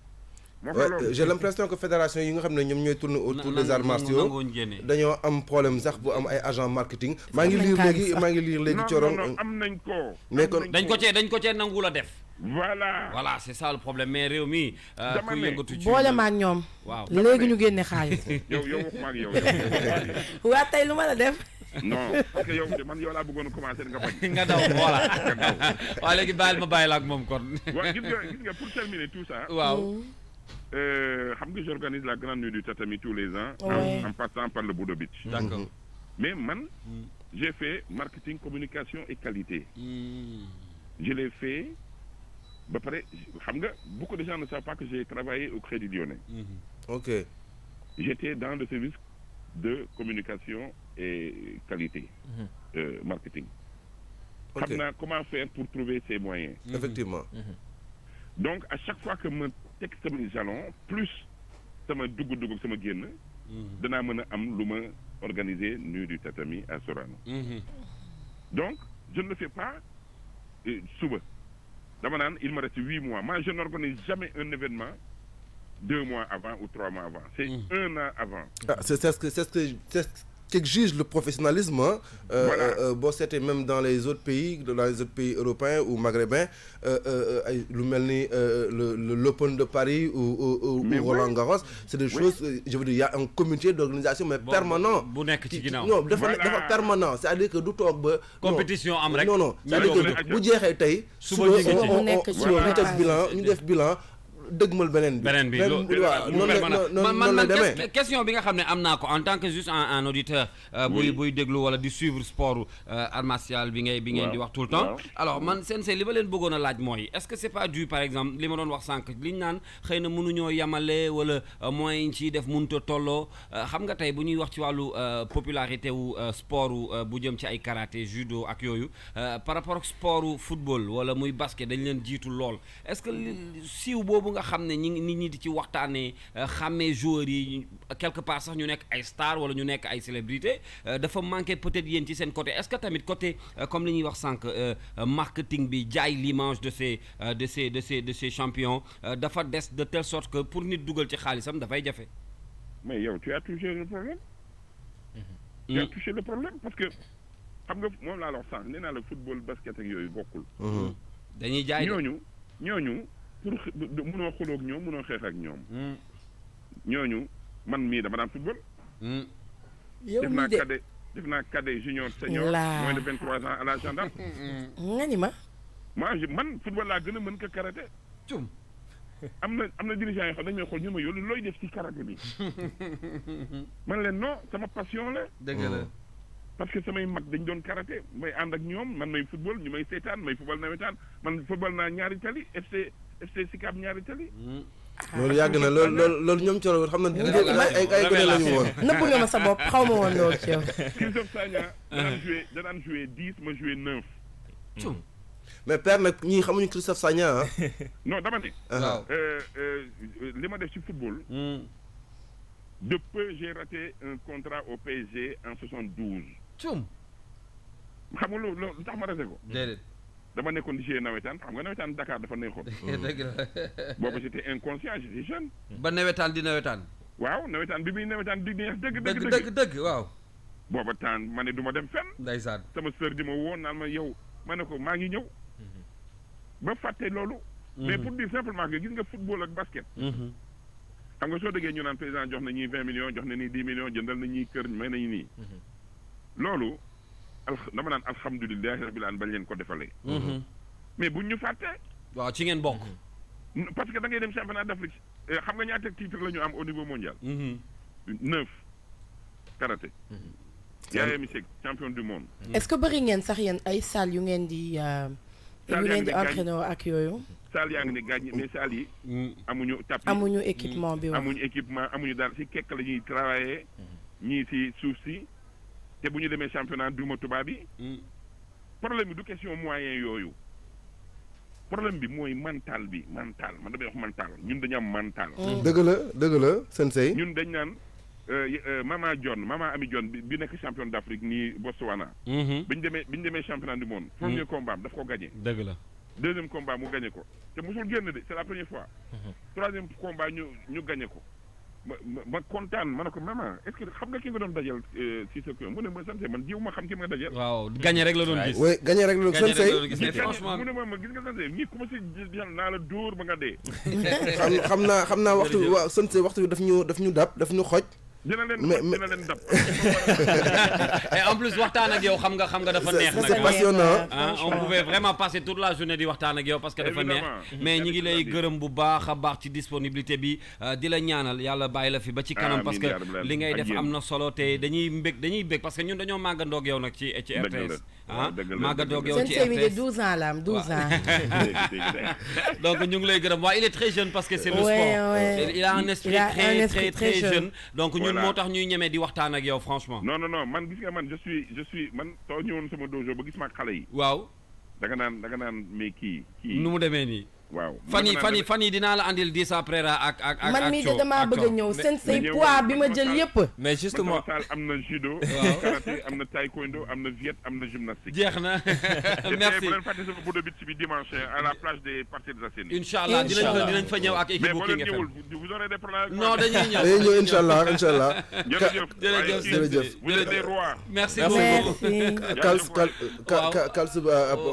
j'ai l'impression que fédération yi nga xam ne ñoom ñooy tourner autour des arts martiaux dañoo am problème sax bu am ay agent marketing. maa ngi lire léegi Coron. non am nañ ko. mais kon dañ ko cee nangu la def. voilà c'est ça le problème mais réew mi. ku yëngatu ci boole ma ak ñoom. waaw léegi ñu génne xaalis. yow waxuma ak yow. waa tey lu ma la def. non parce que yow man yow laa bëggoon commencer nga bañ. nga daw voilà. waaw léegi bàyyil ma bàyyi la ak moom kon. waaw gis nga pour terminer tout ça. waaw. xam nga j'organise la grande nuit du tatami tous les ans. Ouais. En passant par le Budo Beach. D'accord. Mais man, j'ai fait marketing, communication et qualité. Je l'ai fait. Bah, pareil, beaucoup de gens ne savent pas que j'ai travaillé au Crédit Lyonnais. Ok. J'étais dans le service de communication et qualité, marketing. Ok. Comment faire pour trouver ces moyens. Effectivement. Donc, à chaque fois que je texte mes jalons, plus ça me dougou ça me guéne, de n'a organiser nuit du tatami à Sorano. Donc, je ne le fais pas souvent. Il me reste 8 mois. Moi, je n'organise jamais un événement 2 mois avant ou 3 mois avant. C'est 1 an avant. Ah, c'est ce qu'exige le professionnalisme. Hein. Voilà. Bon, c'était même dans les autres pays européens ou maghrébins, l'Open de Paris ou Roland Garros, c'est des choses, je veux dire, il y a un comité d'organisation mais permanent. Non, permanent. C'est-à-dire que du toog ba compétition am rek. Non, c'est-à-dire que bu jeexee tey ñu def bilan dëgmal beneen bi man question bi nga xam ne am naa ko en tant que juste un auditeur buy déglu wala di suivre sport art martial bi ngeen di wax tout le temps alors man sensei li ma leen bëggoon a laaj mooy est-ce que c'est pas dû par exemple li ma doon wax sànq liñ naan xëy na mënuñoo yamale wala moyens yi ciy def mënut a tolloo xam nga tey bu ñuy wax ci wàllu popularité wu sport bu jëm ci ay karaté judo ak yooyu par rapport ak sport football wala muy basket dañ leen jiitu lool est-ce que siiw boobu nga xam ne nit ñi di ci waxtaanee xàmmee joueurs yi quelque part sax ñu nekk ay stars wala ñu nekk ay célébrités dafa manqué peut-être yéen ci seen côté est-ce que tamit côté comme li ñuy wax sànq marketing bi jaay l'image de ces champions dafa des de telle sorte que pour nit dugal ci xaalisam dafay jafe. Mais yow tu as touché le problème. Tu as touché le problème parce que xam nga moom laa la wax sànq nee naa la football basket ak yooyu bokkul. dañuy jaay ñooñu pour mënoo xuloo ak ñoom mënoo xeex ak ñoom. ñooñu man mii dama daan football. yow mii de def naa cadet junior senior. moins de 23 ans à la gendarme. nga ni ma. man football laa gën a mën ko karaté. cum am na dirigeant yoo xam dañu may xool ñu ma yow looy def ci karaté bi. man leen non sama passion la. dëgg la. parce que samay mag dañ doon karaté may ànd ak ñoom man may football ñu may seetaan may football nawetaan man football naa ñaari tali FC Sicap ñaari tali. loolu yàgg na loolu ñoom Thioro xam na ay gone la ñu woon. nëbb nga ma sa bopp xaw ma woon loolu Thioro. Christophe Sagna danaan joué 10 ma joué 9. mais père nag ñii xamuñu Christophe Sagna ah. non dama ne. waaw li ma def ci football. De peu j'ai raté un contrat au PSG en 72. cum xam nga lu tax ma raté ko. déedéet. dama nekkoon di jouer nawetaan xam nga nawetaan Dakar dafa neexoon. dëgg la. boobu j'étais inconscient j'étais jeune. ba nawetaan di nawetaan. waaw nawetaan bi muy nawetaan di neex dëgg waaw. booba temps ma ne du ma dem fenn. ndeysaan. sama sœur di ma woo naan ma yow ma ne ko maa ngi ñëw. ba fàtte loolu. mais pour dire simplement que gis nga football ak basket. xam nga soo déggee ñu naan président jox na ñii 20 millions jox na ñii 10 millions jëndal na ñii kër may nañu nii. loolu dama naan alhamdulilah rabbil alamin bañ leen ko defalee. mais buñ ñu fàtte. waaw ci ngeen bokk. parce que da ngay dem championnat d'Afrique xam nga ñaata titre la ñu am au niveau mondial. 9 karaté. Yaya Missek champion du monde. est-ce que bëri ngeen sax yéen ay salles yu ngeen di. entraîner ak yooyu. salle yaa ngi ne gaañ mais salle yi. amuñu tapis amuñu équipement bi wax. amuñu équipement amuñu daal si kekk la ñuy travailler. ñii si suuf si. te bu ñu demee championnat duma tubaab yi. problème bi du question moyen yooyu. problème bi mooy mental man damay wax mental ñun dañu am mental. dëgg la sensei. ñun dañ naan Mama Ami John bi nekk champion d'Afrique nii Botswana. bi ñu demee championnat du monde. premier combat am daf ko gagné. dëgg la. deuxième combat mu gagné ko te mosul génn de c'est la première fois. troisième combat ñu gagné ko. ma kontaan ma ne ko maman est-ce que xam nga ki nga doon dajal si sa kër mu ne ma sensei man jiw ma xam ki ma dajal. waaw gagné rek la doon gis. oui gagné rek la doon sensei. mais franchement mu ne ma gis nga sensei nii commencé jël naa la dóor ba nga dee. xam naa waxtu waaw sensei waxtu bi daf ñu dab daf ñu xoj. dina leen dab. et en plus waxtaan ak yow xam nga dafa neex nag. c'est passionnant. On pouvait vraiment passer toute la journée di waxtaan ak yow parce que dafa neex. mais ñi ngi lay gërëm bu baax a baax ci disponibilité bi di la ñaanal yàlla bàyyi la fi ba ci kanam parce que li ngay def am na solo te dañuy bég parce que ñun dañoo màggandoog yow nag ci RTS. màggandoog yow ci RTS. seen série de 12 ans la am 12 ans. donc ñu ngi lay gërëm waaye il est très jeune parce que c'est le sport. il a un esprit très jeune. donc ñun moo tax ñuy ñemee di waxtaan ak yow franchement. non man gis nga man je suis man soo ñëwoon sama dojo ba gis ma xale yi. waaw. da nga naan mais kii. nu mu demee nii. waaw fan yi dinaa la andil 10 après ak man mii de damaa bëgg a ñëw seen say poids bi ma jël yëpp. mais justement am na judo. karaté am na taekwondo am na viet am na gymnastique. jeex na merci. bu leen fàtte sama Budo Beach bi dimanche à la plage des Parcelles Assainies. Inchallah dinañ fa ñëw ak équipe bu King FM. mais boo leen ñëwul vous aurez des problèmes. non dañuy ñëw inchallah. jërëjëf vous êtes des rois. merci beaucoup. Kals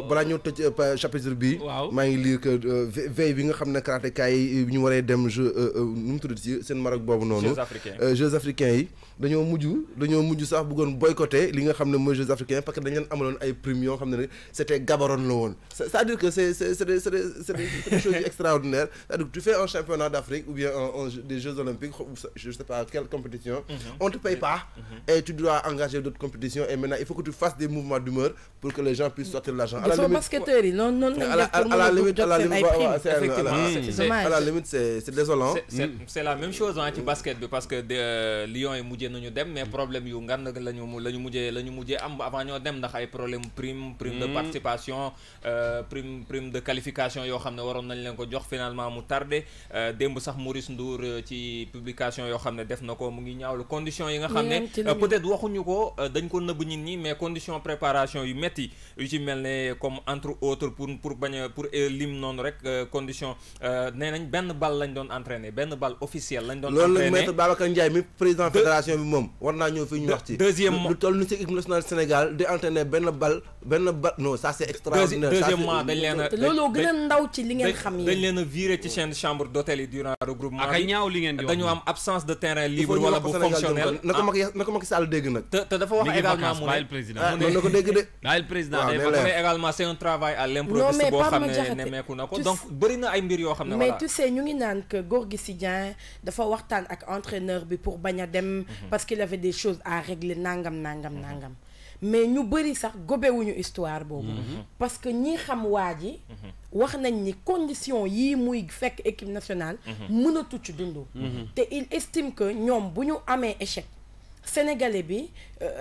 balaa ñëw tëj chapitre bi. maa ngi lire que veille bi nga xam ne karatéka yi ñu waree dem jeu nu mu tudd ci seen Maroc boobu noonu. Jeux africains yi dañoo mujj sax bëggoon boycotter li nga xam ne mooy Jeux africains parce que dañu leen amaloon ay primes yoo xam ne c'était Gaborone la woon. c'est-à-dire que c'est des choses extraordinaires. c'est-à-dire que tu fais un championnat d'Afrique ou bien des Jeux olympiques je sais pas quelle compétition. On te paye pas et tu dois engager d'autres compétitions et maintenant il faut que tu fasses des mouvements d'humeur pour que les gens puissent sortir de l'argent. à la limite c'est désolant. c'est la même chose ci basket bi parce que Lions yi mujjee nañu dem mais problème yu ngan lañu mujjee am avant ñoo dem ndax ay problème prime de participation prime de qualification yoo xam ne waroon nañ leen ko jox finalement mu tardé démb sax Maurice Ndour ci publication yoo xam ne def na ko mu ngi ñaawlu conditions yi nga xam ne peut-être waxuñu ko dañ ko nëbb nit ñi mais condition préparation yu metti yu ci mel ne comme entre autres pour lim noonu rek condition nee nañ benn bal lañ doon entraîner benn bal officiel lañ doon entraîner. loolu la maître Babacar Ndiaye mi président fédération bi moom war naa ñëw fii ñu wax ci. deuxièmement lu toll ni ci équipe nationale Sénégal di entraîner benn bal non ça c'est extraordinaire. deuxièmement dañ leen a looloo gën a ndaw ci li ngeen xam yi dañ leen a viré ci seen chambre d'hôtel yi durant regroupement bi. ak ñaaw li ngeen di wax dañu am absence de terrain libre wala bu fonctionnel. na ko Macky Sall dégg nag. te dafa wax également mu ne na ko dégg de. daal président également c'est un travail à l'improviste boo xam ne nemmeeku na ko donc bëri na ay mbir yoo xam ne mais tu sais ñu ngi naan que Gorgui Sy Dieng dafa waxtaan ak entraîneur bi pour bañ a dem parce qu'il avait des choses à régler nangam mais ñu bëri sax gobewuñu histoire boobu parce que ñi xam waa ji wax nañ ni condition yii muy fekk équipe nationale mënatu ci dund te il estime que ñoom bu ñu amee échec Sénégalais bi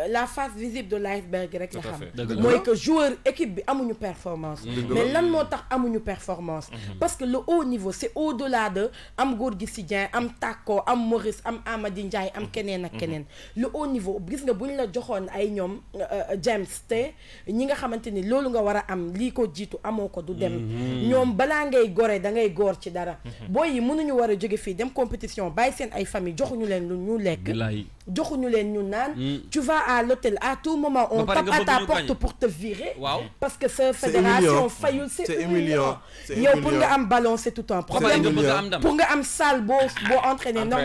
la face visible de l'iceberg rek la xam mooy que joueur équipe bi amuñu performance mais lan moo tax amuñu performance parce que le haut niveau c'est au-delà de am Gorgui Sy Dieng am Tako am Maurice am Amady Ndiaye am keneen ak keneen le haut niveau gis nga bu ñu la joxoon ay ñoom James te ñi nga xamante ni loolu nga war a am lii ko jiitu amoo ko du dem ñoom balaa ngay gore da ngay góor ci dara booy yi mënuñu war a jóge fii dem compétition bàyyi seen ay famille joxuñu leen lu ñu lekk joxuñu leen ñu naan tu vas à l'hôtel à tout moment on tape à ta porte pour te virer parce que sa fédération fayul c'est humiliant yow pour nga am ballon c'est tout un problème pour nga am salle boo entraîner non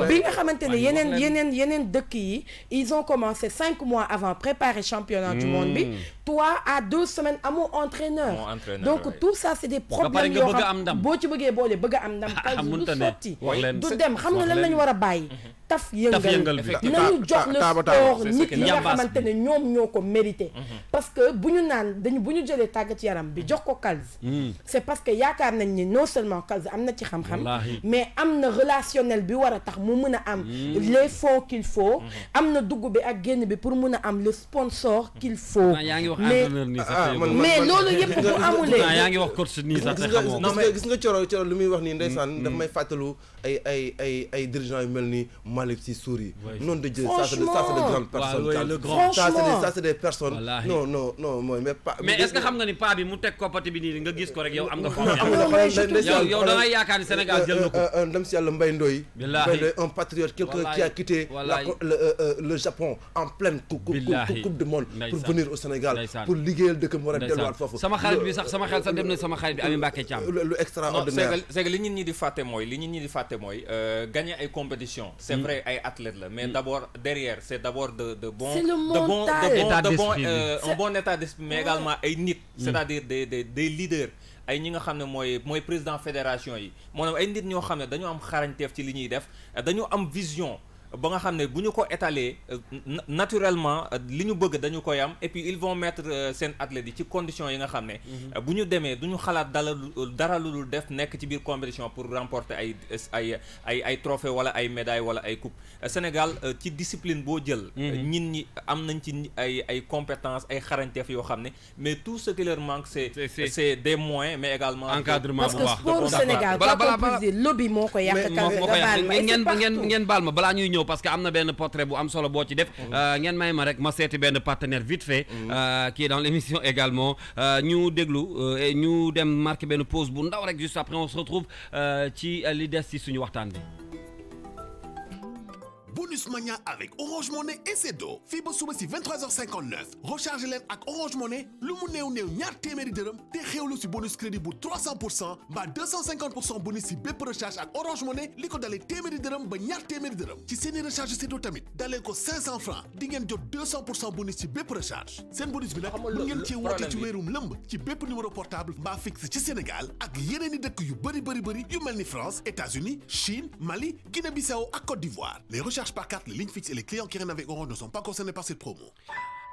bi nga xamante ne yeneen dëkk yi ils ont commencé 5 mois avant préparer championnat du monde bi toi à 2 semaines amoo entraîneur donc tout ça c'est des problèmes yoo xam boo ci bëggee boole bëgg a am ndam kal du sotti du dem xam nga lan lañu war a bàyyi taf yëngal nañu jox le sport nit ñi nga xamante ne ñoom ñoo ko mérité parce que bu ñu naan bu ñu jëlee tàggat yaram bi jox ko Kals c'est parce que yaakaar nañ ni non seulement Kals am na ci xam-xam mais am na relationnel bi war a tax mu mën a am les fonds qu'il faut am na dugg bi ak génn bi pour mën a am le sponsor qu'il faut mais loolu yëpp bu amulee yaa ngi wax coach nii sax gis nga coro lu muy wax nii ndeysaan daf may fàttalu ay dirigeants yu mel ni Malick Sy Souris non de Dieu ça c'est de grandes personnes ça c'est des personnes non mooy mais est-ce que xam nga ni paa bi mu teg koppati bi nii nga gis ko rek yow am nga confiance yow da ngay yaakaar ni Sénégal jël na ko ndem si yàlla Mbaye Ndoye un patriote quelqu'un qui a quitté le Japon en pleine coupe du monde pour venir au Sénégal pour liggéeyal dëkkam war a delluwaat foofu sama xarit bi sax sama xel sax dem na sama xarit bi Ami Mbacké Thiam lu extraordinaire c'est que li nit ñi di fàtte mooy gagner ay compétition c'est vrai vrai ay athlètes la mais d'abord derrière c'est d'abord de bon c'est le mental. un bon état d'esprit mais également ay nit c'est-à-dire des leaders ay ñi nga xam ne mooy président fédération yi maanaam ay nit ñoo xam ne dañu am xarañteef ci li ñuy def dañu am vision ba nga xam ne bu ñu ko étaler naturellement li ñu bëgg dañu koy am et puis ils vont mettre seen athlètes yi ci conditions yi nga xam ne bu ñu demee du ñu xalaat dara lu dul def nekk ci biir compétition pour remporter ay trophées wala ay médailles wala ay coupes Sénégal ci discipline boo jël ñin ñi am nañ ci ay compétences ay xarañteef yoo xam ne mais tout ce qui leur manque c'est des moyens mais également encadrement bu baax parce que sport Sénégal balaa lobby moo ko yàq ngeen baal ma balaa ñuy ñëw parce que am na benn portrait bu am solo boo ci def ngeen may ma rek ma seeti benn partenaire vite fait qui est dans l'émission également ñu déglu ñu dem marquer benn pause bu ndaw rek juste après on se retrouve ci li des ci suñu waxtaan bi. Bonus Mania avec Orange Money et Sedo fii ba suba si 23h59 recharge leen ak Orange Money lu mu néew ñaar téeméeri dërëm te xewlu si bonus crédit bu 300% mbaa 250% bonus si bépp recharge ak Orange Money li ko dalee téeméeri dërëm ba ñaar téeméeri dërëm ci seeni recharge Sedo tamit dalee ko 500 francs di ngeen jot 200% bonus ci bépp recharge seen bonus bi nag mu ngeen ci woote ci weerum lëmb ci bépp numéro portable mbaa fixe ci Sénégal ak yeneen i dëkk yu bëri yu mel ni France, États-Unis, Chine, Mali, Guinée-Bissau ak Côte d'Ivoire. Les recharges par carte, les lignes fixes et les clients qui règnent avec Orange ne sont pas concernés par cette promo.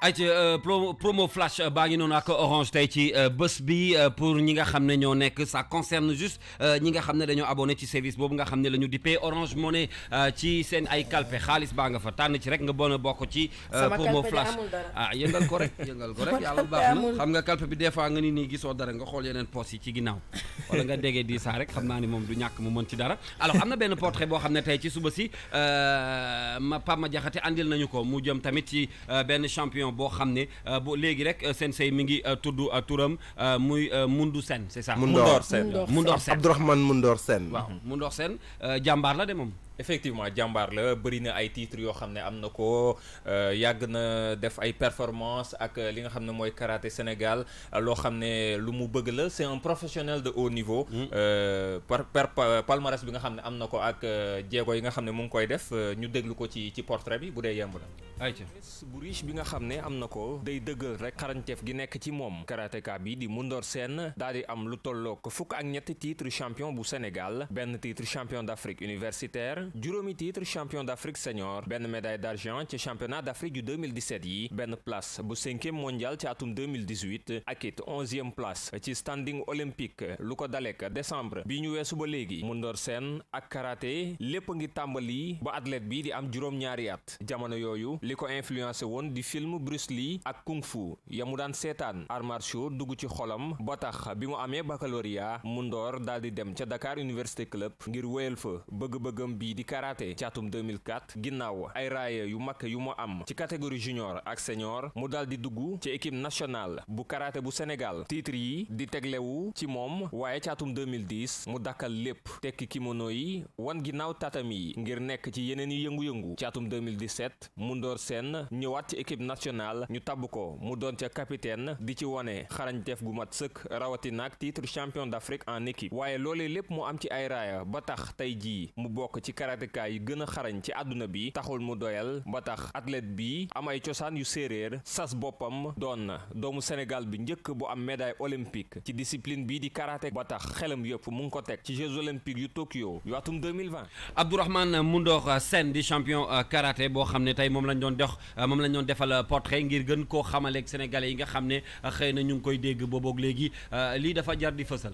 ayca promo flash baa ngi noonu ak Orange tey ci bés bi pour ñi nga xam ne ñoo nekk ça concerne juste ñi nga xam ne dañoo abonné ci service boobu nga xam ne la ñu dippee Orange Money ci seen ay kalpe xaalis baa nga fa tànn ci rek nga bon a bokk ci promo flash yëngal ko rek yàlla baax na xam nga kalpe bi des fois nga nii gisoo dara nga xool yeneen post yi ci ginnaaw wala nga déggee di saa rek xam naa ni moom du ñàkk mu mën ci dara alors am na benn portrait boo xam ne tey ci suba si Pape Madiakhaté andil nañu ko mu jëm tamit ci benn champion boo xam ne bu léegi rek sensei mi ngi tudd turam muy Moundou Sène c'est ça. Moundor Sène Abdourahmane Moundor Sène. waaw Moundor Sène jàmbaar la de moom. effectivement jàmbaar la bëri na ay titres yoo xam ne am na ko yàgg na def ay performances ak li nga xam ne mooy karaté Sénégal loo xam ne lu mu bëgg la c'est un professionnel de haut niveau. palmarès bi nga xam ne am na ko ak jéego yi nga xam ne mu ngi koy def ñu déglu ko ci portrait bi bu dee yemb la. ayca bu riche bi nga xam ne am na ko day dëggal rek xarañteef gi nekk ci moom karatéka bi di Moundor Sène daal di am lu tollook fukk ak ñetti titre champion bu Sénégal benn titre champion d'Afrique universitaire. juróomi titre champion d'Afrique senior benn médaille d'argent ci championnat d'Afrique du 2017 yi benn place bu 5e mondial ci atum 2018 ak it 11e place ci standing olympique lu ko dalek décembre bi ñu weesu ba léegi Moundor Sène ak karaté lépp ngi tàmbali ba athlète bi di am juróom-ñaari at jamono yooyu li ko influencé woon di film Bruce Lee ak Kung Fu ya mu daan seetaan arts martiaux dugg ci xolam ba tax bi mu amee baccalauréat Moundor daal di dem ca Dakar Université Club ngir wéyal fa bëgg-bëggam bi di karaté ci atum 2004 ginnaaw ay raaya yu mag yu mu am ci catégorie junior ak senior mu daal di dugg ci équipe nationale bu karaté bu Sénégal titre yi di teglewu ci moom waaye ci atum 2010 mu dakkal lépp tekki kimono yi wan ginnaaw tatami yi ngir nekk ci yeneen yi yëngu-yëngu ci atum 2017 Moundor Sène ñëwaat ci équipe nationale ñu tabb ko mu doon ca capitaine di ci wane xarañteef gu mat sëkk rawatina ak titre champion d'Afrique en équipe waaye loolee lépp mu am ci ay raaya ba tax tey jii mu bokk ci karatéka yi gën a xarañ ci àdduna bi taxul mu doyal ba tax athlète bi am ay cosaan yu séeréer sas boppam doon na doomu Sénégal bi njëkk bu am médaille olympique ci discipline bii di karaté ba tax xelam yëpp mu ngi ko teg ci Jeux olympiques yu Tokyo yu atum 2020. Abdourahmane Moundor Sène di champion karaté boo xam ne tey moom lañ doon defal portrait ngir gën koo xamaleeg sénégalais yi nga xam ne xëy na ñu ngi koy dégg booboog léegi lii dafa jar di fësal.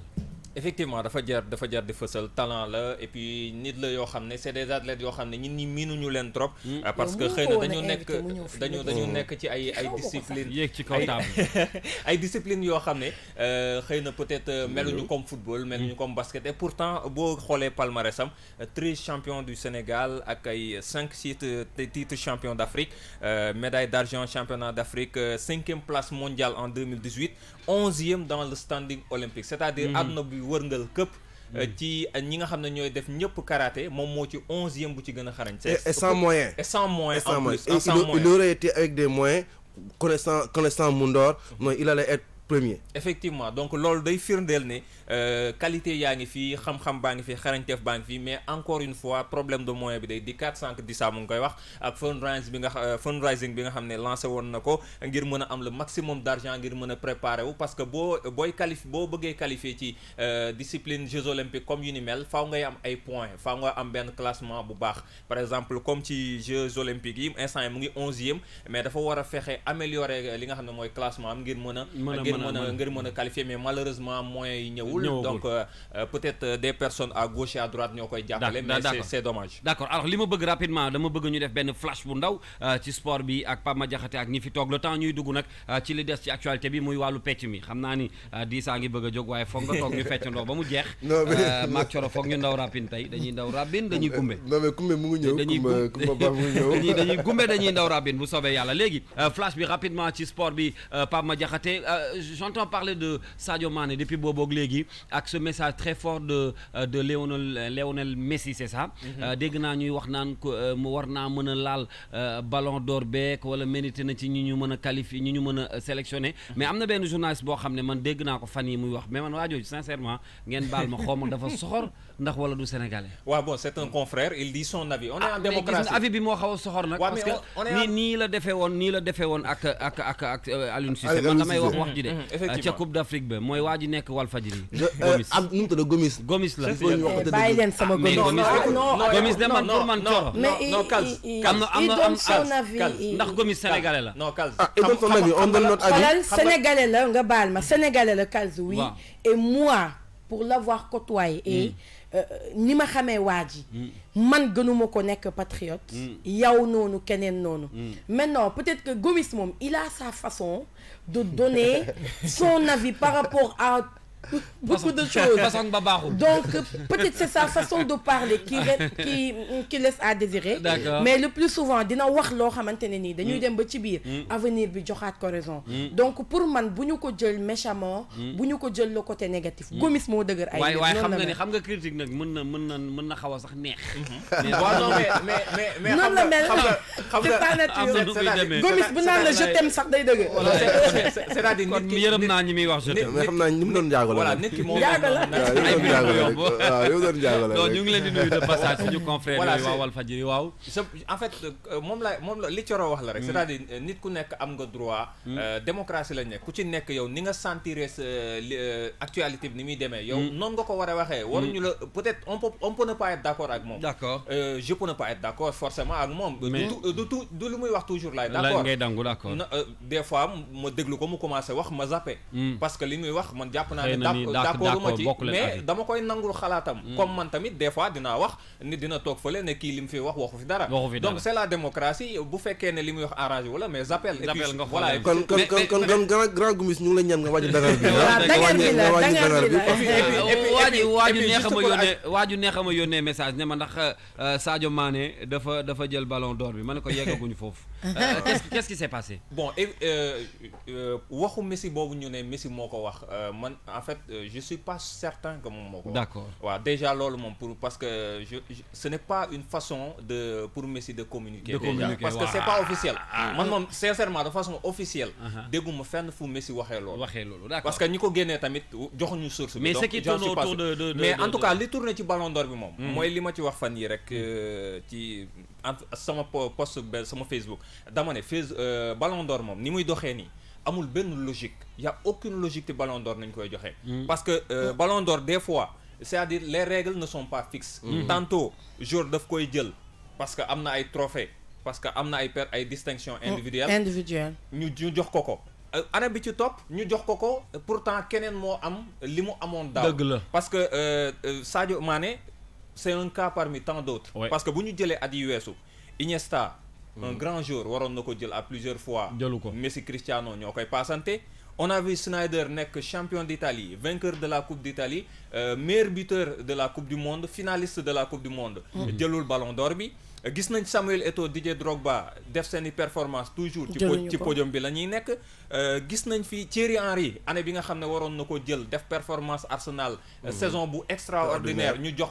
effectivement dafa jar di fësal talent la et puis nit la yoo xam ne c'est des athlètes yoo xam ne ñun ñi miinuñu leen trop. parce que xëy na dañu nekk ci ay discipline yéeg ci kaw table ay discipline yoo xam ne xëy na peut-être meluñu comme football meluñu comme basket et pourtant boo xoolee palmarèsam 13 champions du Sénégal ak ay 5 titres champions d'Afrique médaille d'argent championnat d'Afrique 5e place mondiale en 2018 11e dans le standing olympique c'est-à-dire àdduna bi wërngal këpp ci ñi nga xam ne ñooy def ñëpp karaté moom moo ci 11e bu ci gën a xarañ. et sans moyen. en plus il aurait été avec des moyens connaissant Moundor, il allait être premier. effectivement donc loolu day firndeel ne qualité yaa ngi fii xam-xam baa ngi fi xarañteef baa ngi fi mais encore une fois problème de moyen bi day dikkaat sànq Dissa mu ngi koy wax ak fundraising bi nga xam ne lancé woon na ko ngir mën a am le maximum d'argent ngir mën a préparer wu parce que boo bëggee qualifier ci discipline Jeux olympiques comme yu ni mel faaw ngay am ay points faaw nga am benn classement bu baax par exemple comme ci Jeux olympiques yi instant yi mu ngi 11e mais dafa war a fexe améliorer li nga xam ne mooy classement am ngir mën a qualifier mais malheureusement moyens yi ñëwul donc peut-être des personnes à gauche et à droite ñoo koy jàppale mais c'est dommage. D'accord alors li ma bëgg rapidement dama bëgg ñu def benn flash bu ndaw ci sport bi ak Pape Madiakhaté ak ñi fi toog le temps ñuy dugg nag ci li des ci actualité bi muy wàllu pecc mi xam naa ni Dissa ngi bëgg a jóg waaye foog nga toog ñu feccandoo ba mu jeex maag Coro foog ñu ndaw rapine tey dañuy ndaw rabine dañuy gumbe non mais Koumbe mu ngi ñëw Koumba Ba mu ngi ñëw dañuy gumbe dañuy ndaw rabine bu soobee yàlla léegi flash bi rapidement ci sport bi Pape Madiakhaté j'entends parler de Sadio Mané depuis booboog léegi ak ce message très fort de Lionel Messi c'est ça dégg naa ñuy wax naan ko mu war naa mën a laal ballon d'or beek wala mérité na ci ñi ñu mën a qualifier ñi ñu mën a sélectionner mais am na benn journaliste boo xam ne man dégg naa ko fan yi muy wax mais man waa jooju sincèrement ngeen baal ma xawma dafa soxor ndax wala du sénégalais waaw bon c'est un confrère il dit son avis on est en démocratie avis bi moo xaw a soxor nag parce que nii la defee woon ak Aliou Cissé man damay wax ji de ca Coupe d'Afrique ba mooy waa ji nekk Walfadjri nu mu tudd Gomis la bàyyi leen sama Gomis de man pour man Coro non Kals ndax Gomis sénégalais la non Kals il donne son avis on donne notre avis sénégalais la nga baal ma sénégalais la Kals oui et moi pour l'avoir côtoyé et ni ma xamee waa ji man gënuma ko nekk patriote yow noonu keneen noonu maintenant peut-être que Gomis moom il a sa façon de donner son avis par rapport à beaucoup de choses donc peut-être c'est sa façon de parler qui laisse à désirer mais le plus souvent dina wax loo xamante ne nii dañuy dem ba ci biir avenir bi joxaat ko raison donc pour man bu ñu ko jël méchamment bu ñu ko jël le côté négatif Gomis moo dëgër ay waaye xam nga critique nag mën na xaw a sax neex non mais noonu la mel c'est pas naturel Gomis bu naan la je t'aime sax day dëgër c'est-à-dire kon yërëm naa ñi muy wax je t'aime mais xam naa ñi mu doon jaago voilà nit ki moom non ñu ngi leen di nuyu de passage suñu confrère yooyu waa Walfadjri waaw en fait moom la li Coro wax la rek c'est-à-dire nit ku nekk am nga droit démocratie lañ nekk ku ci nekk yow ni nga sentir sa actualité bi ni muy demee yow noonu nga ko war a waxee waruñu la peut-être on peut ne pas être d'accord ak moom d'accord je peux ne pas être d'accord forcément ak moom du lu muy wax toujours laay d'accord ngay dangu d'accord des fois ma déglu ko mu commencé wax ma zappé parce que li muy wax man jàpp naa d'accord ma ci mais dama koy nangul xalaatam comme man tamit des fois dinaa wax nit dina toog fële ne kii li mu fi wax waxu fi dara donc c'est la démocratie bu fekkee ne li muy wax arrangé wala mais zappel voilà kon grand Gomis ñu ngi la ñaan nga wàññi dangar bi waaju neexama yónnee message ne ma ndax Sadio Mané dafa jël ballon d'or bi ma ne ko yeggaguñu foofu qu'est-ce qui s'est passé bon waxu Messi boobu ñu ne Messi moo ko wax man en fait je suis pas certain que moom moo ko wax d'accord waaw déjà loolu moom parce que ce n'est pas une façon pour Messi de communiquer déjà parce que c'est pas officiel man moom sincèrement de façon officielle dégguma fenn fu Messi waxee loolu d'accord parce que ñi ko génnee tamit joxuñu source bi mais ce qui tourne autour de mais en tout cas li tourné ci ballon d'or bi moom mooy li ma ci wax fan yi rek ci sama post sama Facebook dama ne ballon d'or moom ni muy doxee nii amul benn logique y a aucune logique ci ballon d'or nañ koy joxe parce que ballon d'or des fois c'est-à-dire les règles ne sont pas fixes tantôt jour daf koy jël parce que am na ay trophées parce que am na ay distinctions individuelles ñu jox ko année bi ci topp ñu jox ko pourtant keneen moo am li mu amoon daaw dëgg la parce que Sadio Mané c'est un cas parmi tant d'autres parce que bu ñu jëlee at yi weesu Iniesta un grand joueur waroon na ko jël à plusieurs fois jëlu ko Messi Cristiano ñoo koy passante on a vu Snyder nekk champion d'Italie vainqueur de la Coupe d'Italie meilleur buteur de la Coupe du Monde finaliste de la Coupe du Monde jëlul ballon d'or bi gis nañ Samuel Eto'o, Didier Drogba def seeni performance toujours ci podium bi la ñuy nekk. Gis nañ fi Thierry Henry année bi nga xam ne waroon na ko jël def performance Arsenal saison bu extraordinaire ñu jox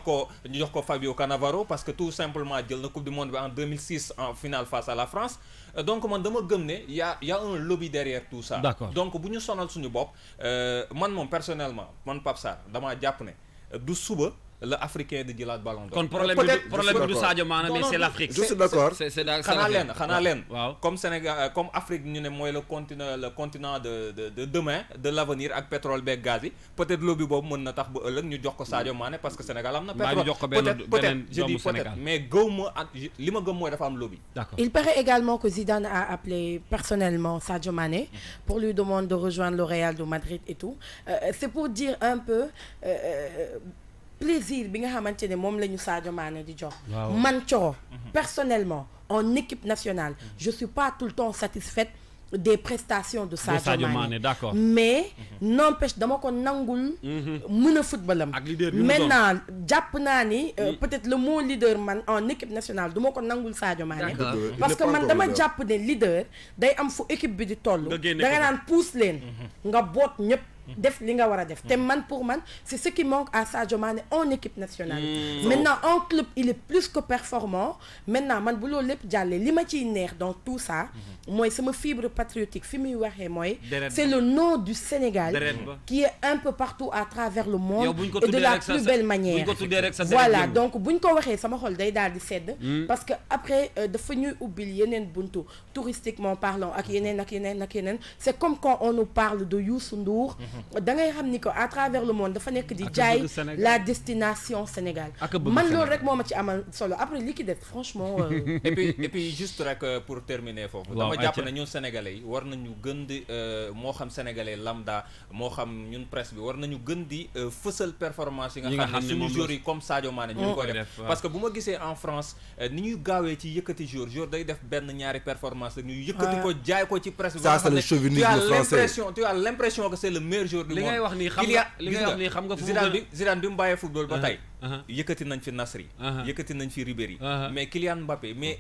ko Fabio Cannavaro parce que tout simplement jël na coupe du monde bi en 2006 en finale face à la France. Donc man dama gëm ne y a un lobby derrière tout ça. Donc bu ñu sonal suñu bopp man moom personnellement man Pape Sarr damaa jàpp ne du suba le africain di jëlaat ballon d'or. kon problème bi du Sadio Mané mais c'est l'Afrique. Je suis d'accord. xanaa leen waaw comme Sénégal comme Afrique ñu ne mooy le continent de demain de l'avenir ak pétrole beeg gaz yi peut-être lobby boobu mën na tax ba ëllëg ñu jox ko Sadio Mané parce que Sénégal am na pétrole. peut-être je dis peut-être mais gëwuma li ma gëm mooy dafa am lobby. D'accord. Il paraît également que Zidane a appelé personnellement Sadio Mané pour lui demander de rejoindre le Real de Madrid et tout. C'est pour dire un peu plaisir bi nga xamante ne moom la ñu Sadio Mané di jox. Man Thioro personnellement en équipe nationale je suis pas tout le temps satisfaite des prestations de Sadio Mané. D'accord. Mais n'empêche dama ko nangul mën a footballam. Maintenant jàpp naa ni peut-être le mot leader man en équipe nationale du ma ko nangul Sadio Mané. Parce que man dama jàpp ne leader day am fu équipe bi di toll. da nga naan pousse leen nga boot ñëpp. def li nga war a def te man pour man c'est ce qui manque à Sadio Mané en équipe nationale. Maintenant en club il est plus que performant. Maintenant man bu loolu lépp jàllee li ma ciy neex dans tout ça mooy sama fibre patriotique fi muy waxee mooy c'est le nom du Sénégal qui est un peu partout à travers le monde et de la plus belle manière. Voilà donc buñ ko waxee sama xol day daal di sedd parce que après dafa ñuy ubbil yeneen buntu touristiquement parlant ak yeneen c'est comme quand on nous parle de Youssou Ndour. Da ngay xam ni que à travers le monde dafa nekk di jaay la destination Sénégal. Man loolu rek moo ma ci amal solo après li ki def franchement. et puis juste rek pour terminer foofu. dama jàpp ne ñun sénégalais yi war nañu gën di moo xam sénégalais lambda moo xam ñun presse bi war nañu gën di fësal performance yi nga xam ne suñu joueurs yi comme Sadio Mané ñu ngi koy def. Parce que bu ma gisee en France ni ñuy gaawee ci yëkkati joueur day def benn ñaari performance rek ñu yëkkati ko jaay ko ci presse bi. Ça c'est le chauvinisme français. Tu as l'impression que c'est le meilleur joueur du monde. li ngay wax nii xam nga Zidane bi mu bàyyee football ba tey yëkkati nañ fi Nasri yëkkati nañ fi Ribéry mais Kylian Mbappé mais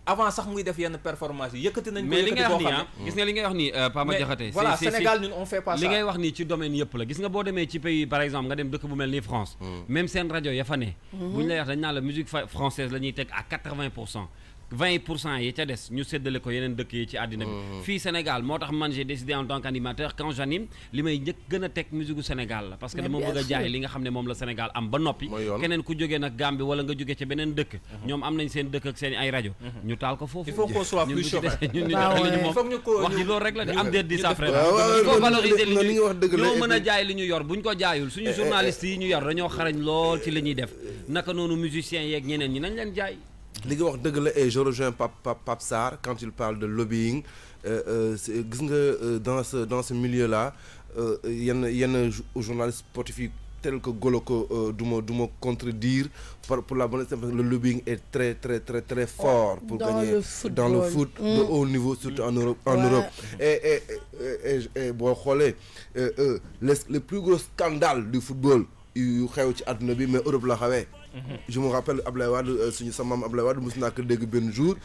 avant sax muy def yenn performance yi yëkkati nañ ko mais li ngay wax nii gis nga li ngay wax nii Pape Madiakhaté voilà Sénégal ñun on fait pas ça li ngay wax nii ci domaine yëpp la gis nga boo demee ci pays par exemple nga dem dëkk bu mel ni France même seen rajo ya fa ne bu ñu lay wax dañ naan la musique française la ñuy teg à 80%. 20% yi ca des ñu séddale ko yeneen dëkk yi ci àddina bi fii Sénégal moo tax man j'ai décidé en tant qu'animateur quand j'anime li may njëkk gën a teg musique gu Sénégal la parce que dama bëgg a jaay li nga xam ne moom la Sénégal am ba noppi keneen ku jógee nag Gambie wala nga jógee ci beneen dëkk ñoom am nañ seen dëkk ak seen ay rajo ñu taal ko foofu il faut qu'on soit plus chaud ñun ñu def li ñu moom wax ji loolu rek la di am déet di sa frère il faut valoriser li ñu ñoo mën a jaay li ñu yor buñ ko jaayul suñu journalistes yi ñu yor dañoo xarañ lool ci li ñuy def naka noonu musiciens yeeg ñeneen ñi nañ leen jaay li nga wax dëgg la et je rejoins Pape Sarr quand il parle de lobbying gis nga dans ce milieu là yenn journalistes sportifs yi tel que Goloko du ma contredire pour la bonne simple le lobbying est très très très très fort pour gagner dans le foot de haut niveau surtout en Europe et boo xoolee le plus gros scandale du football yu xew ci àdduna bi mais Europe la xawee. Je me rappelle Ablaye Wade suñu sa maam Ablaye Wade mos naa ko dégg benn jour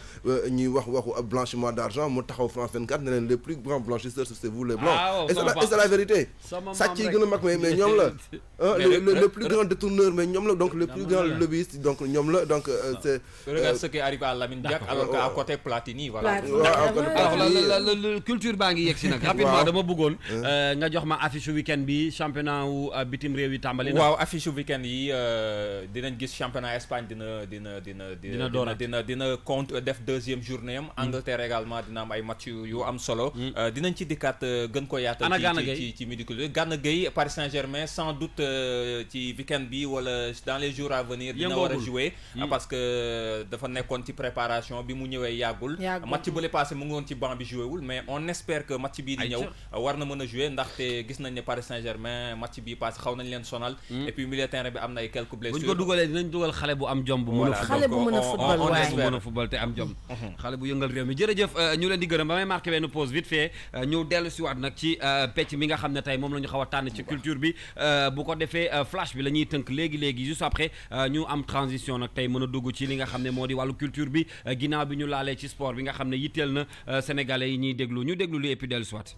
ñuy waxu blanchiment d'argent mu taxaw France 24 ne leen les plus grands blanchisseurs c'est vous les blancs. et c'est la vérité. sàcc yi gën a mag mais ñoom la. le plus grand détourneur mais ñoom la donc le plus grand lobbyiste donc ñoom la donc c'est. regarde ce qui arrive à Lamine Diack alors qu'à côté Platini voilà. alors la culture baa ngi yegg si nag. rapidement dama bëggoon nga jox ma affiche week-end bi championnat wu bitim réew yi tàmbali na. waaw affiche week-end yi dinañ gis championnat Espagne dina compte def deuxième journée am. Angleterre également dina am ay match yu am solo. dinañ ci dikkaat gën ko yaatal. ci midi culture Gana Gueye Paris Saint-Germain sans doute ci week-end bi wala dans les jours à venir. dina war a jouer parce que dafa nekkoon ci préparation bi mu ñëwee yàggul. match bële passé mu ngi woon ci banc bi joué wul mais on espère que match bii di ñëw war na mën a jouer ndaxte gis nañ ne Paris Saint-Germain match bii passé xaw nañ leen sonal et puis milieu terrain bi am na ay quelques blessures. bu ñu ko dugalee dinañ dugal xale bu am jom bu mën a xale bu mën a football waaye bu mën a football te am jom xale bu yëngal réew mi jërëjëf ñu leen di gërëm ba may marqué benn pause vite fait ñu dellu si waat nag ci pecc mi nga xam ne tey moom la ñu xaw a tànn ci culture bi bu ko defee flash bi la ñuy tënk léegi juste après ñu am transition nag tey mën a dugg ci li nga xam ne moo di wàllu culture bi ginnaaw bi ñu laalee ci sport bi nga xam ne yitteel na sénégalais yi ñuy déglu ñu déglu li et puis dellu si waat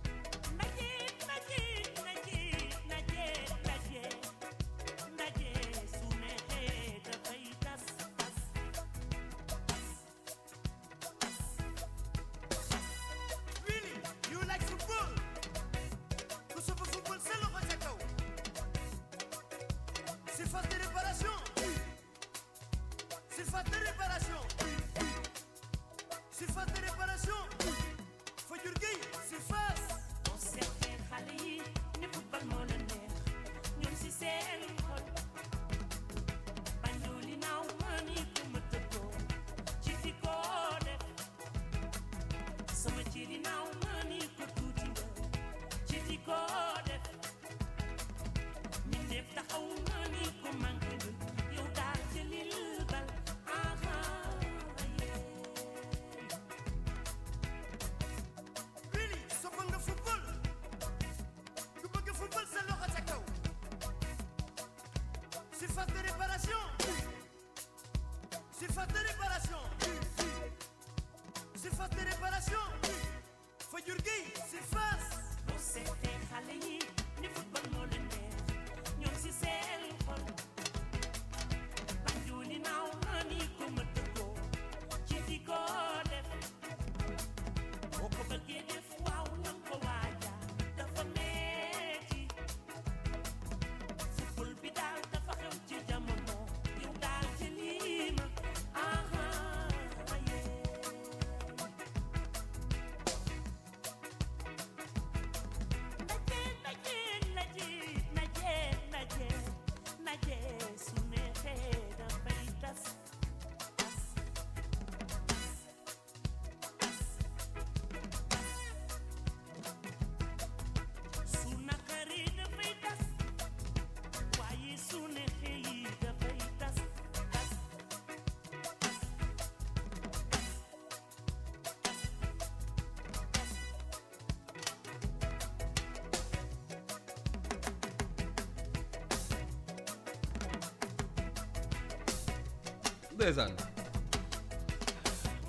ndeysaan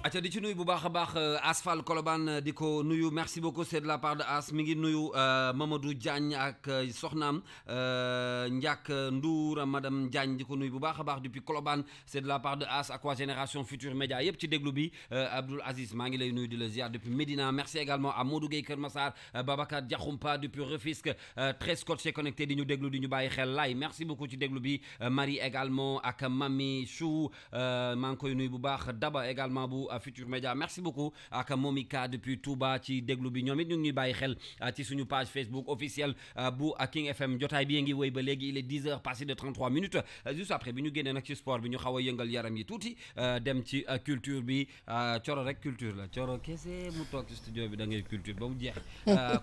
acca di ci nuyu bu baax a baax Asfal Colobane di ko nuyu merci beaucoup c'est de la part de As mi ngi nuyu Mamadou Diagne ak soxnaam Ndiak Ndour madame Diagne di ko nuyu bu baax a baax depuis Colobane c'est de la part de As ak waa Génération Futur Média yëpp ci déglu bi Abdoul Aziz maa ngi lay nuyu di la ziar depuis Médina merci également à Modou Gueye Kër Massar Babacar Diakhoumpa depuis Rufisque très scotché connecté di ñu déglu di ñu bàyyi xel lay merci beaucoup ci déglu bi Marie également ak Mami Chou maa ngi koy nuyu bu baax Daba également bu Futur Média merci beaucoup ak Momika depuis Touba ci déglu bi ñoom it ñu ngi ñuy bàyyi xel ci suñu page Facebook officielle bu King FM jotaay bi ngi wéy ba léegi il est 10h passé de 33 minutes juste après bi ñu génnee nag ci sport bi ñu xaw a yëngal yaram yi tuuti dem ci culture bi Coro rek culture la Coro kese mu toog ci studio bi da ngay culture ba mu jeex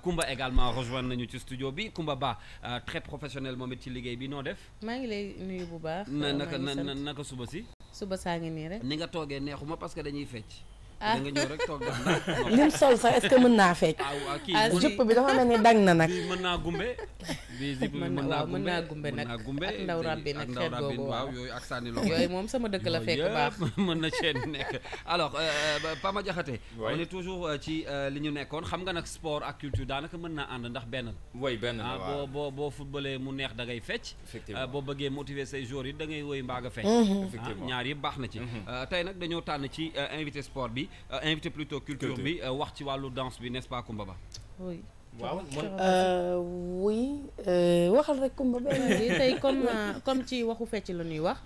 Kumba également rejoindre nañu ci studio bi Kumba Ba très professionnel moom it ci liggéey bi noo def maa ngi lay nuyu bu baax naka suba si suba saa ngi nii rek ni nga toogee neexuma parce que dañuy fecc da nga ñëw rek toog def lim sol sax est-ce que mën naa fecc jupp bi dafa mel ni dang na nag mën naa gumbe bi zip bi mën naa gumbe nag ak ndaw rabbi nag xeet googu waaw yooyu ak sànni loxo yooyu moom sama dëkk la fekk baax mën na ceen nekk alors Pama Diakhaté on est toujours ci li ñu nekkoon xam nga nag sport ak culture daanaka mën naa ànd ndax benn la boo footballee mu neex da ngay fecc boo bëggee motiver say joueurs yi da ngay woy mbaaga fecc ñaar yëpp baax na ci tey nag dañoo tànn ci invité sport bi invité plutôt culture bi wax ci wàllu danse bi n'est-ce pas Koumba Ba oui waaw oui waxal rek Koumba Ba tey comme ci waxu fecc la ñuy wax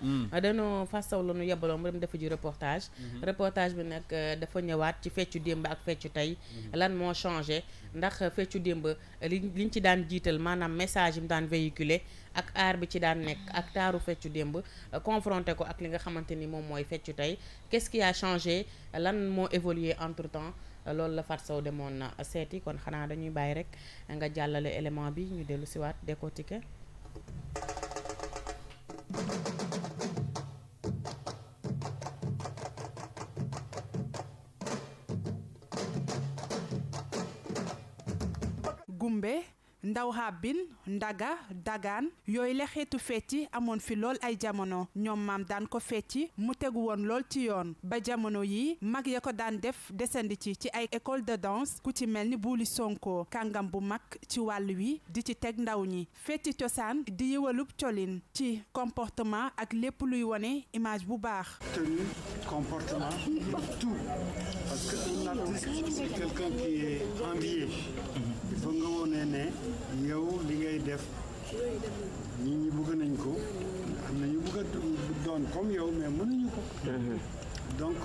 dañoo fastaw la ñu yebaloon mu dem defa ji reportage bi nag dafa ñëwaat ci feccu démb ak feccu tey lan moo changé ndax feccu démb liñ ci daan jiital maanaam message yi mu daan véhiculer ak aar bi ci daan nekk ak taaru feccu démb confronté ko ak li nga xamante ni moom mooy feccu tey qu'est-ce qui a changé lan moo évolué entre temps loolu la Fatou Sow demoon na seeti kon xanaa dañuy bàyyi rek nga jàllale élément bi ñu dellu siwaat décortiquer gumbe ndaw xaabin ndaga dagaan yooyu la xeetu fecci amoon fi lool ay jamono ñoom maam daan ko fecci mu tegu woon lool ci yoon ba jamono yi mag ya ko daan def desandi ci ay école de danse ku ci mel ni Buuli Sonko kàngam bu mag ci wàll wi di ci teg ndaw ñi fecci cosaan di yëwalub colin ci comportement ak lépp luy wone image bu baax. Tenue, comportement, tout. Parce que un artiste, c'est quelqu'un qui est envié. Il faut nga wone ne yow li ngay def nit ñi bëgg nañ ko am na ñu bëgg a doon comme yow mais mënuñu ko. Donc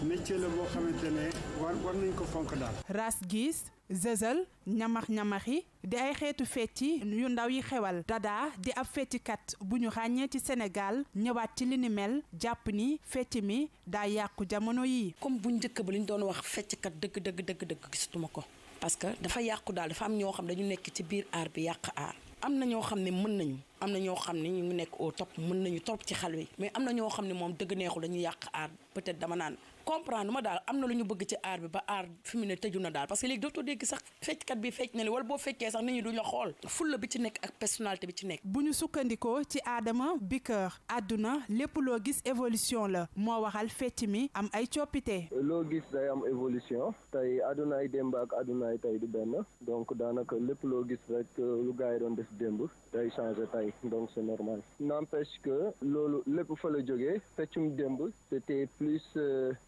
métier la boo xamante ne war nañ ko fonk daal. ras gis zëzël ñamax-ñamaxi di ay xeetu fecci yu ndaw yi xewal Dada di ab feccikat bu ñu ràññee ci Sénégal ñëwaat ci li ni mel jàpp ni fecc mi daa yàqu jamono yi. comme bu njëkk ba li ñu doon wax fecckat dëgg gisatuma ko parce que dafa yàqu daal dafa am ñoo xam dañu nekk ci biir aar bi yàq aar am na ñoo xam ne mën nañu am na ñoo xam ne ñu ngi nekk au top mën nañu trop ci xale yi mais am na ñoo xam ne moom dëgg neexul dañuy yàq aar peut-être dama naan comprendre ma daal am na lu ñu bëgg ci aar bi ba aar fi mu ne tëju na daal parce que léegi dootoo dégg sax fecckat bi fecc na li wala boo fekkee sax nit ñi duñ la xool fulla bi ci nekk ak personnalité bi ci nekk. bu ñu sukkandikoo ci Adama Bikeur àdduna lépp loo gis évolution la moo waxal fecc mi am ay coppite. loo gis day am évolution tey àddunaay démb ak àddunaay tey du benn donc daanaka lépp loo gis rek lu gars yi doon def démb day changé tey donc c'est normal n'empêche que loolu lépp fa la jógee feccum démb c'était plus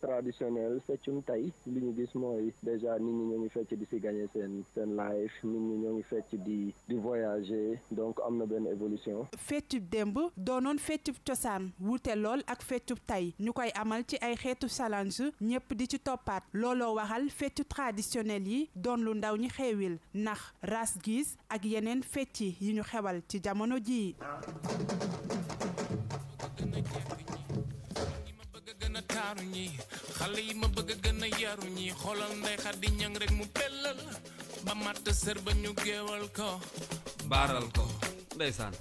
traditionnel feccum tey li ñu gis mooy déjà nit ñi ñoo ngi fecc di si gagner seen life nit ñi ñoo ngi fecc di voyager donc am na benn évolution. feccub démb doonoon feccub cosaan wuute lool ak feccub tey ñu koy amal ci ay xeetu challenge ñëpp di ci toppaat looloo waxal feccu traditionnel yi doon lu ndaw ñi xeewil ndax ras gis ak yeneen fecci yi ñu xewal ci jamono jii. taaru ñi xale yi ma bëgg a gën a yaru ñi xoolal ndey xar di ñang rek mu pellal ba matt sër ba ñu géewal ko baaral ko ndeysaan.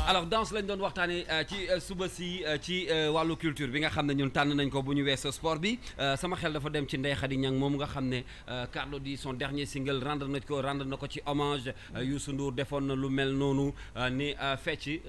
alors danse lañ doon waxtaanee ci suba si ci wàllu culture bi nga xam ne ñun tànn nañ ko bu ñu weesoo sport bi sama xel dafa dem ci Ndeye Khady Niang moom nga xam ne Carlou D son dernier single rendre na ko ci hommage Youssou Ndour defoon na lu mel noonu ni fecc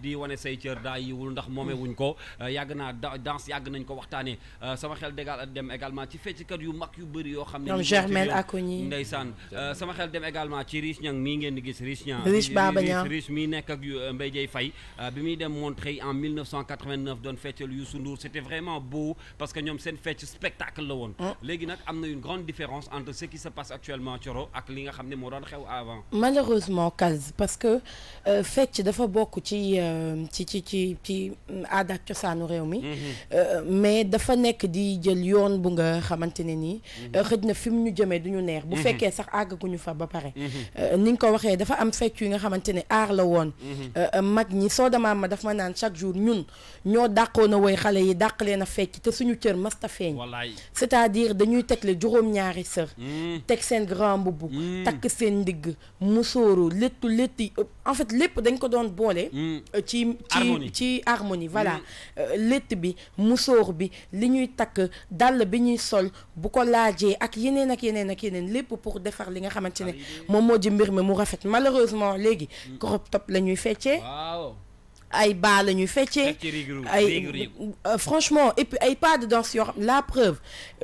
di wane say cër daa yiwul ndax moome wuñ ko yàgg naa danse yàgg nañ ko waxtaanee sama xel dem également ci fecckat yu mag yu bëri yoo xam ne ñoom Germaine Acogny ndeysaan sama xel dem également ci Riche Niang mii ngeen di gis Riche Baba Niang Riche mii nekk ak Mbaye Dieye Faye bi muy dem montré en 1989 doon feccal Youssou Ndour c'était vraiment beau parce que ñoom seen fecc spectacle la woon léegi nag am na une grande différence entre ce qui se passe actuellement Thioro ak li nga xam ne moo doon xew avant malheureusement Kaz parce que fecc dafa bokk ci aada ak cosaanu réew mi mais dafa nekk di jël yoon bu nga xamante ne nii xëj na fi mu ñu jëmee du ñu neex bu fekkee sax àggaguñu fa ba pare ni nga ko waxee dafa am fecc yi nga xamante ne aar la woon mag ñi soo dama ma daf ma naan chaque jour ñun ñoo dàqoon a woy xale yi dàq leen a fecc te suñu cër masta feeñ c'est-à-dire dañuy tegle juróom-ñaari sër teg seen grand mbubb takk seen ndigg musóoru létti en fait lépp dañ ko doon boole ci harmonie voilà létt bi musóor bi li ñuy takk dàll bi ñuy sol bu ko laajee ak yeneen lépp pour defar li nga xamante ne moom moo ji mbir mi mu rafet malheureusement léegi crop top la ñuy feccee ay baa la ñuy feccee ay franchement et puis ay pas de danse yoo xam la preuve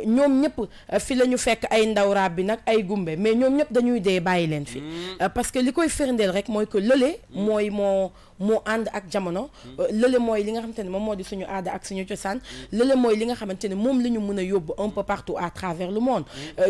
ñoom ñëpp fi la ñu fekk ay ndaw raab bi nag ay gumbe mais ñoom ñëpp dañuy dee bàyyi leen fi parce que li koy firndeel rek mooy que lële mooy moo ànd ak jamono lële mooy li nga xamante ne moom moo di suñu aada ak suñu cosaan lële mooy li nga xamante ne moom la ñu mën a yóbbu un peu partout à travers le monde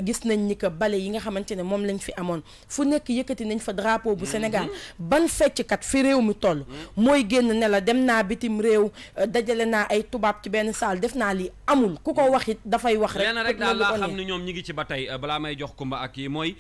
gis nañ ni que bale yi nga xamante ne moom lañ fi amoon fu nekk yëkkati nañ fa drapeau bu Sénégal ban fecckat fi réew mi toll mooy génn ne la dem naa bitim réew dajale naa ay tubaab ci benn salle def naa lii amul ku ko wax it dafay wax rek daal laa xam ne ñoom ñi ngi ci ba tey balaa may jox Kumba ak yi mooy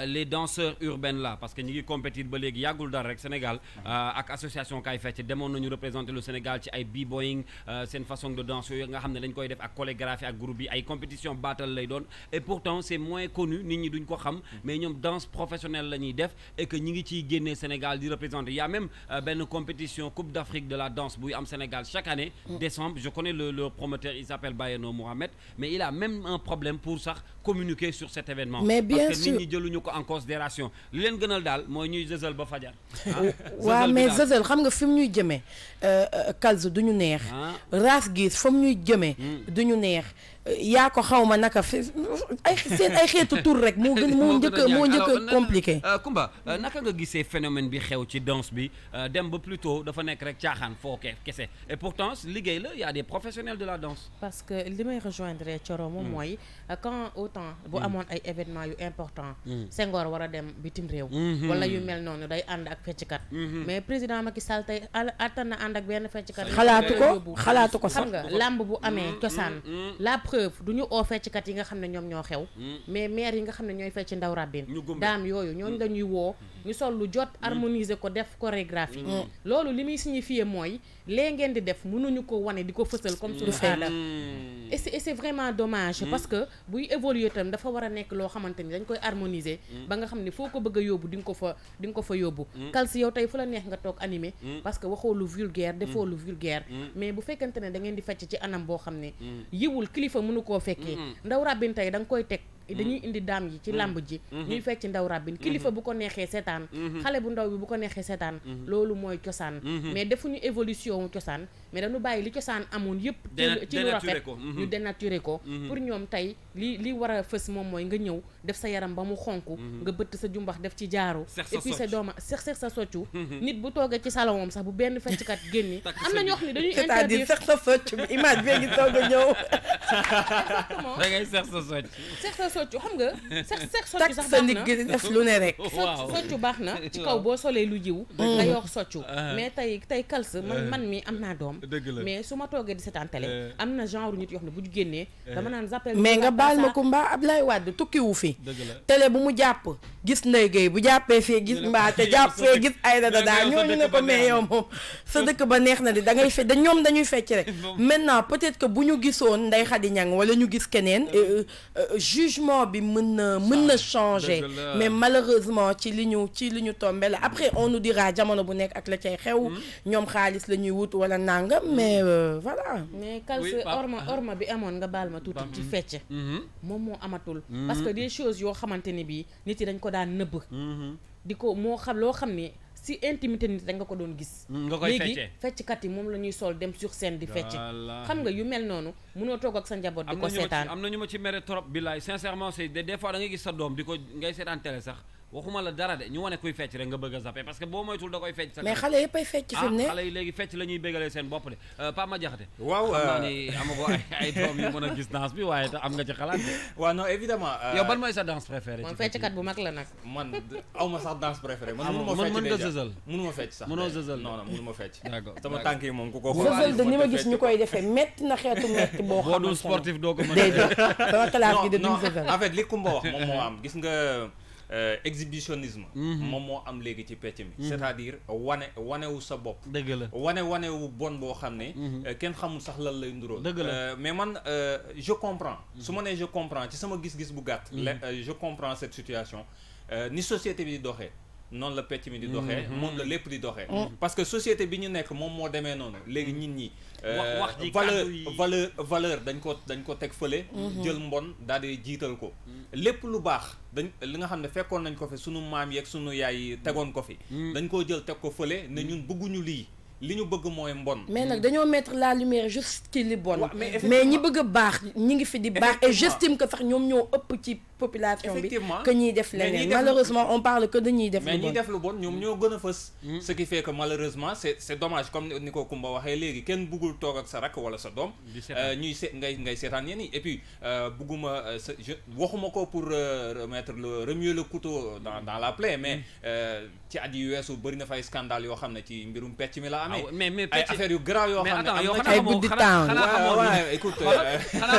les danseurs urbains là parce que ñi ngi compétir ba léegi yàggul dara rek Sénégal ak association Kaay Fecc demoon nañu représenter le Sénégal ci ay b-boying seen façon de danse yooyu nga xam ne dañ koy def ak chorégraphie ak groupe yi ay compétition battle lay doon et pourtant c'est moins connu nit ñi duñ ko xam mais ñoom danse professionnelle la ñuy def et que ñi ngi ciy génnee Sénégal di représenter y a même benn compétition compétition Coupe d'Afrique de la danse buy am Sénégal chaque année décembre je connais le promoteur il s'appelle Bayeno Mohamed mais il a même un problème pour sax communiquer sur cet événement mais bien parce que sûr nit ñi jëluñu ko en considération li leen gënal daal mooy ñuy zëzal ba fajar waaw mais zëzal xam nga fi mu ñuy jëmee Kalzu du ñu neex race gis fa mu ñuy jëmee du ñu neex yaa ko xaw ma naka fi ay xeetu tur rek moo njëkk a compliqué Kumba naka nga gisee phénomène bi xew ci danse bi dem ba plutôt dafa nekk rek caaxaan foo kese et pourtant liggéey la y a des professionnels de la danse parce que li may rejoindre Thioro moom mooy quand autant bu amoon ay événements yu important Senghor war a dem bitim réew wala yu mel noonu day ànd ak fecckat mais président Macky Sall tey attan na ànd ak benn fecckat xalaatu ko sax xam nga làmb bu amee cosaan la preuve du ñu oo fecckat yi nga xam ne ñoom ñoo xew mais maire yi nga xam ne ñooy fecc ndaw rabbin daam yooyu ñooñu dañuy woo ñu sol lu jot harmoniser ko def chorégraphie loolu li muy signifier mooy lee ngeen di def mënuñu ko wane di ko fësal comme suñu aada et c'est vraiment dommage parce que buy évoluer tam dafa war a nekk loo xamante ni dañ koy harmoniser ba nga xam ne foo ko bëgg a yóbbu di nga ko fa yóbbu Kalsi yow tey fu la neex nga toog animé parce que waxoo lu vulgaire defoo lu vulgaire mais bu fekkante ne da ngeen di fecc ci anam boo xam ne yiwul kilifa mënu koo fekkee ndaw rabbin tey da nga koy teg dañuy indi daam yi ci làmb ji ñuy fecc ndaw rabbin kilifa bu ko neexee seetaan xale bu ndaw bi bu ko neexee seetaan loolu mooy cosaan mais defuñu évolution cosaan mais dañu bàyyi li cosaan amoon yëpp ci lu rafet ñu dénaturé ko pour ñoom tey li war a fës moom mooy nga ñëw def sa yaram ba mu xonk nga bëtt sa jumbax def ci jaaru et puis sa dooma sex sa soccu nit bu toogee ci salon moom sax bu benn fecckat génni am na ñoo xam ne dañuy interdire sex sa soccu image bi ngi toog a ñëw exactement da ngay sex sa soccu soccu xam nga sex soccu sax sa nit gi def lu ne rek soccu baax na ci kaw boo solee lu jiw nga yox soccu mais tey Kals man mi am naa doom mais su ma toogee di seetaan télé am na genre nit yoo xam ne bu ñu génnee dama naan zappel mais nga baal ma ko mbaa Ablaye Wade tukkiwu fi télé bu mu jàpp gis Ndeye Gueye bu jàppee fee gis mbaa te jàpp fee gis Aïda Dada ñooñu ne ko mais yow moom sa dëkk ba neex na di da ngay fecc ñoom dañuy fecc rek maintenant peut-être que bu ñu gisoon Ndeye Khady Niang wala ñu gis keneen jugement bi mën na changer mais malheureusement ci li ñu tombé la après on nous dira jamono bu nekk ak la cay xew ñoom xaalis la ñuy wut wala nangam mais voilà mais Kals orma bi amoon nga baal ma tuuti ci fecc moom moo amatul parce que des choses yoo xamante ni bii nit yi dañ ko daan nëbb di ko moo xam loo xam ne si intimité nit da nga ko doon gis léegi fecckat yi moom la ñuy sol dem sur scène di fecc xam nga yu mel noonu mënoo toog ak sa njaboot di ko seetaan am na ñu ma ci mere trop billaay sincèrement c'est des fois da ngay gis sa doom di ko ngay seetaan télé sax waxuma la dara de ñu wane kuy fecc rek nga bëgg a zappé parce que boo moytul da koy fecc sa mais xale yëpp ay fecc fi mu ne xale yi léegi fecc la ñuy bégalee seen bopp de Pape Madiakhate waaw xam naa ni amago ay doom yu mën a gis danse bi waaye am nga ci xalaat de waaw non évidemment yow ban mooy sa danse préférée moom fecckat bu mag la nag man awma sax danse préférée man mën nga zëzal mënuma fecc sax mënoo zëzal non mënuma fecc d'accord sama tànk yi moom ku ko zëzal de ni ma gis ñu koy defee metti na xeetu metti boo boo dul sportif doo ko mën déedéet sama classe gi de duñ zëzal en fait li Kumba wax moom moo am gis nga exhibitionnisme moom moo am léegi ci pecc mi c'est-à-dire wanewu sa bopp dëgg la wanewu bon boo xam ne kenn xamul sax lan lay nduróol dëgg la mais man je comprends su ma nee je comprends ci sama gis-gis bu gàtt je comprends cette situation ni société bi di doxee noonu la pecc mi di doxee moom la lépp di doxee parce que société bi ñu nekk moom moo demee noonu léegi nit ñi valeur dañ ko teg fële jël mbon daal di jiital ko lépp lu baax li nga xam ne fekkoon nañ ko fi sunu maam yeeg sunu yaay tegoon ko fi dañ koo jël teg ko fële ne ñun bëgguñu lii li ñu bëgg mooy mbon mais nag dañoo mettre la lumière juste ci li bon mais ñi bëgg a baax ñi ngi fi di baax et j'estime que sax ñoom ñoo ëpp ci population bi que ñiy def leneen malheureusement on parle que de ñiy def lu bon mais ñiy def lu bon ñoom ñoo gën a fës ce qui fait que malheureusement c'est dommage comme ni ko Kumba waxee léegi kenn bëggul toog ak sa rakk wala sa doom ñuy ngay seetaan yéen yi et puis bëgguma waxuma ko pour remuer le couteau dans la plaie mais ci at yu weesu bëri na fay scandale yoo xam ne ci mbirum pecc mi la amee ay affaires yu grave yoo xam ne yow xanaa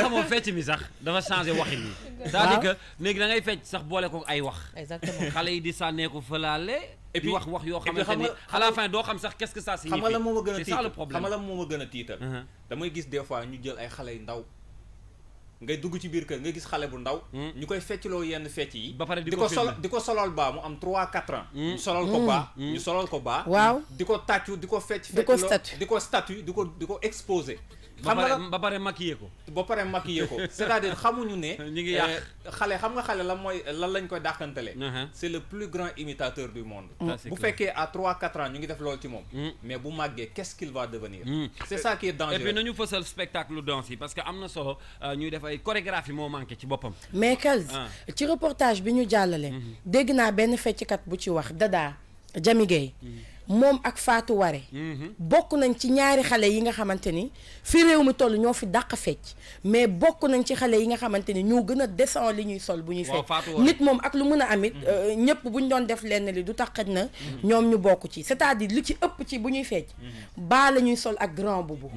xamoo fecc mi sax dafa changé waxin yi c'est-à-dire que léegi da ngay fecc sax boole ko ay wax exactement xale yi di sànneeku fëlaale di wax yoo xamante ni à la fin doo xam sax qu'est-ce que ça signifie xam nga la moo ma gën a c'est ça le problème xam nga la moo ma gën a tiital damay gis des fois ñu jël ay xale yu ndaw ngay dugg ci biir kër nga gis xale bu ndaw ñu koy feccloo yenn fecc yi ba pare di ko solal baa mu am 3-4 ans ñu solal ko baa ñu solal ko baa waaw di ko tàccu di ko fecc di ko statut di ko exposé xam nga ba pare maquillé ko c'est-à-dire xamuñu ne ñu ngi yàq xale xam nga xale lan lañ koy dàqantele c'est le plus grand imitateur du monde bu fekkee à 3-4 ans ñu ngi def loolu ci moom mais bu màggee qu'est-ce qu'il va devenir c'est ça qui est dangereux et puis nañu fësal spectacle danse yi parce que am na solo ñuy def ay chorégraphie moo manqué ci boppam mais Kals ci reportage bi ñu jàllale dégg naa benn fecckat bu ci wax Dada Jami Gueye moom ak Fatou Waré bokk nañ ci ñaari xale yi nga xamante ni fi réew mi toll ñoo fi dàq fecc mais bokk nañ ci xale yi nga xamante ni ñoo gën a décent li ñuy sol bu ñuy fecc nit moom ak lu mën a amit ñëpp bu ñu doon def lenn li du tax xëj na ñoom ñu bokk ci c'est-à-dire li ci ëpp ci bu ñuy fecc baa la ñuy sol ak grand boubou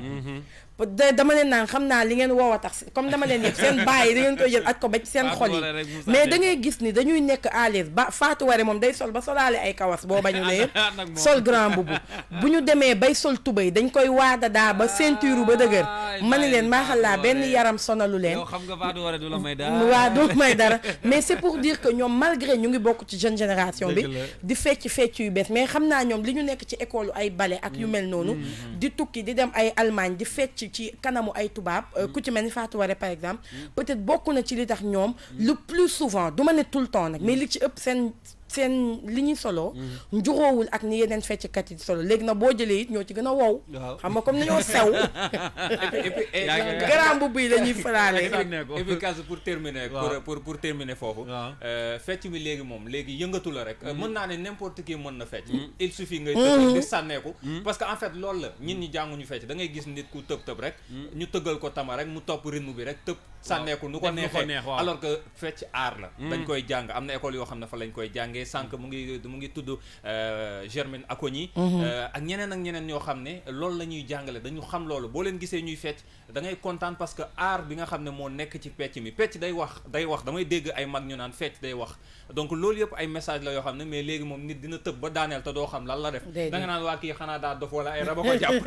dama leen naan xam naa li ngeen woow a tax comme dama leen yëpp seen bàyyi da ngeen koy jël aj ko ba ci seen xol yi mais da ngay gis ni dañuy nekk à l'aise ba Fatou Waré moom day sol ba solaale ay kawas boo bañu lee sol grand boubou bu ñu demee bay sol tubéy dañ koy waadadaa ba ceinture ba dëgër ma ni leen maa xalaa benn yaram sonalu leen yow xam nga Fatou Waré du la may dara waaw du may dara mais c'est pour dire que ñoom malgré ñu ngi bokk ci jeune génération bi di fecc yu bees mais xam naa ñoom li ñu nekk ci école ay ballet ak yu mel noonu di tukki di dem ay Allemagne di fecc ci kanamu ay tubaab ku ci mel ni Fatou Waré par exemple peut-être bokk na ci li tax ñoom le plus souvent du ma ne tout le temps nag mais li ci ëpp seen li ñuy solo njuróowul ak ni yeneen fecckat yi solo léegi nag boo jëlee it ñoo ci gën a wow xam nga comme nañoo sew grand bu buy la ñuy falaale et puis Kals pour terminer pour terminer foofu fecc mi léegi yëngatu la rek mën naa ne n'importe qui mën na fecc il suffit ngay tëb di sànneeku parce que en fait loolu la ñit ñi jànguñu fecc da ngay gis nit ku tëb rek ñu tëggal ko tama rek mu topp rythme bi rek tëb sànneeku nu ko neexee alors que fecc aar la dañ koy jàng am na école yoo xam ne fa lañ koy jàngee sànq mu ngi tudd Germaine Acogny ak ñeneen ñoo xam ne loolu la ñuy jàngale dañu xam loolu boo leen gisee ñuy fecc da ngay kontaan parce que aar bi nga xam ne moo nekk ci pecc mi pecc day wax damay dégg ay mag ñu naan fecc day wax donc loolu yëpp ay message la yoo xam ne mais léegi moom nit dina tëb ba daaneel te doo xam lan la def da nga naan waa kii xanaa daa dof wala ay raba ko jàpp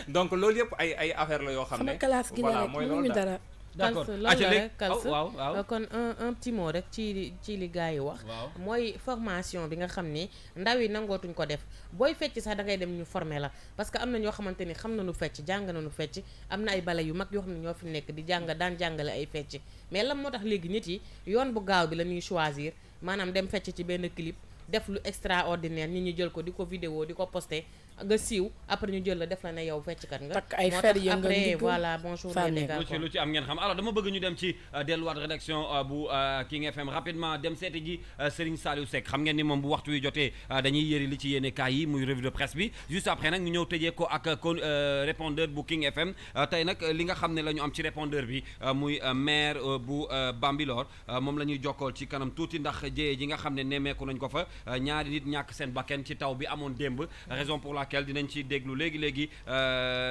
donc loolu yëpp ay affaire la yoo xam ne voilà mooy loolu daal d'accord loolu la rek Kals kon un petit mot rek ci li gars yi wax mooy formation bi nga xam ni ndaw yi nangootuñ ko def booy fecc sax da ngay dem ñu former la parce que am na ñoo xamante ni xam nañu fecc jàng nañu fecc am na ay bale yu mag yoo xam ne ñoo fi nekk di daan jàngale ay fecc mais lan moo tax léegi nit yi yoon bu gaaw bi la ñuy choisir maanaam dem fecc ci benn clip def lu extraordinaire nit ñi jël ko di ko vidéo di ko posté nga siiw après ñu jël la def la ne yow fecckat nga takk ay fer yëngal après voilà bonjour lu ci am ngeen xam alors dama bëgg ñu dem ci delluwaat rédaction bu King FM rapidement dem seeti ji Serigne Saliou Seck xam ngeen ni moom bu waxtu wi jotee dañuy yëri li ci yéene kaay yi muy revue de presse bi juste après nag ñu ñëw tëjee ko ak répondeur bu King FM tey nag li nga xam ne la ñu am ci répondeur bi muy maire bu Bambilor moom la ñuy jokkool ci kanam tuuti ndax jéyee ji nga xam ne nemmeeku nañ ko fa ñaari nit ñàkk seen bakken ci taw bi amoon démb raison pour laquelle dinañ ci déglu léegi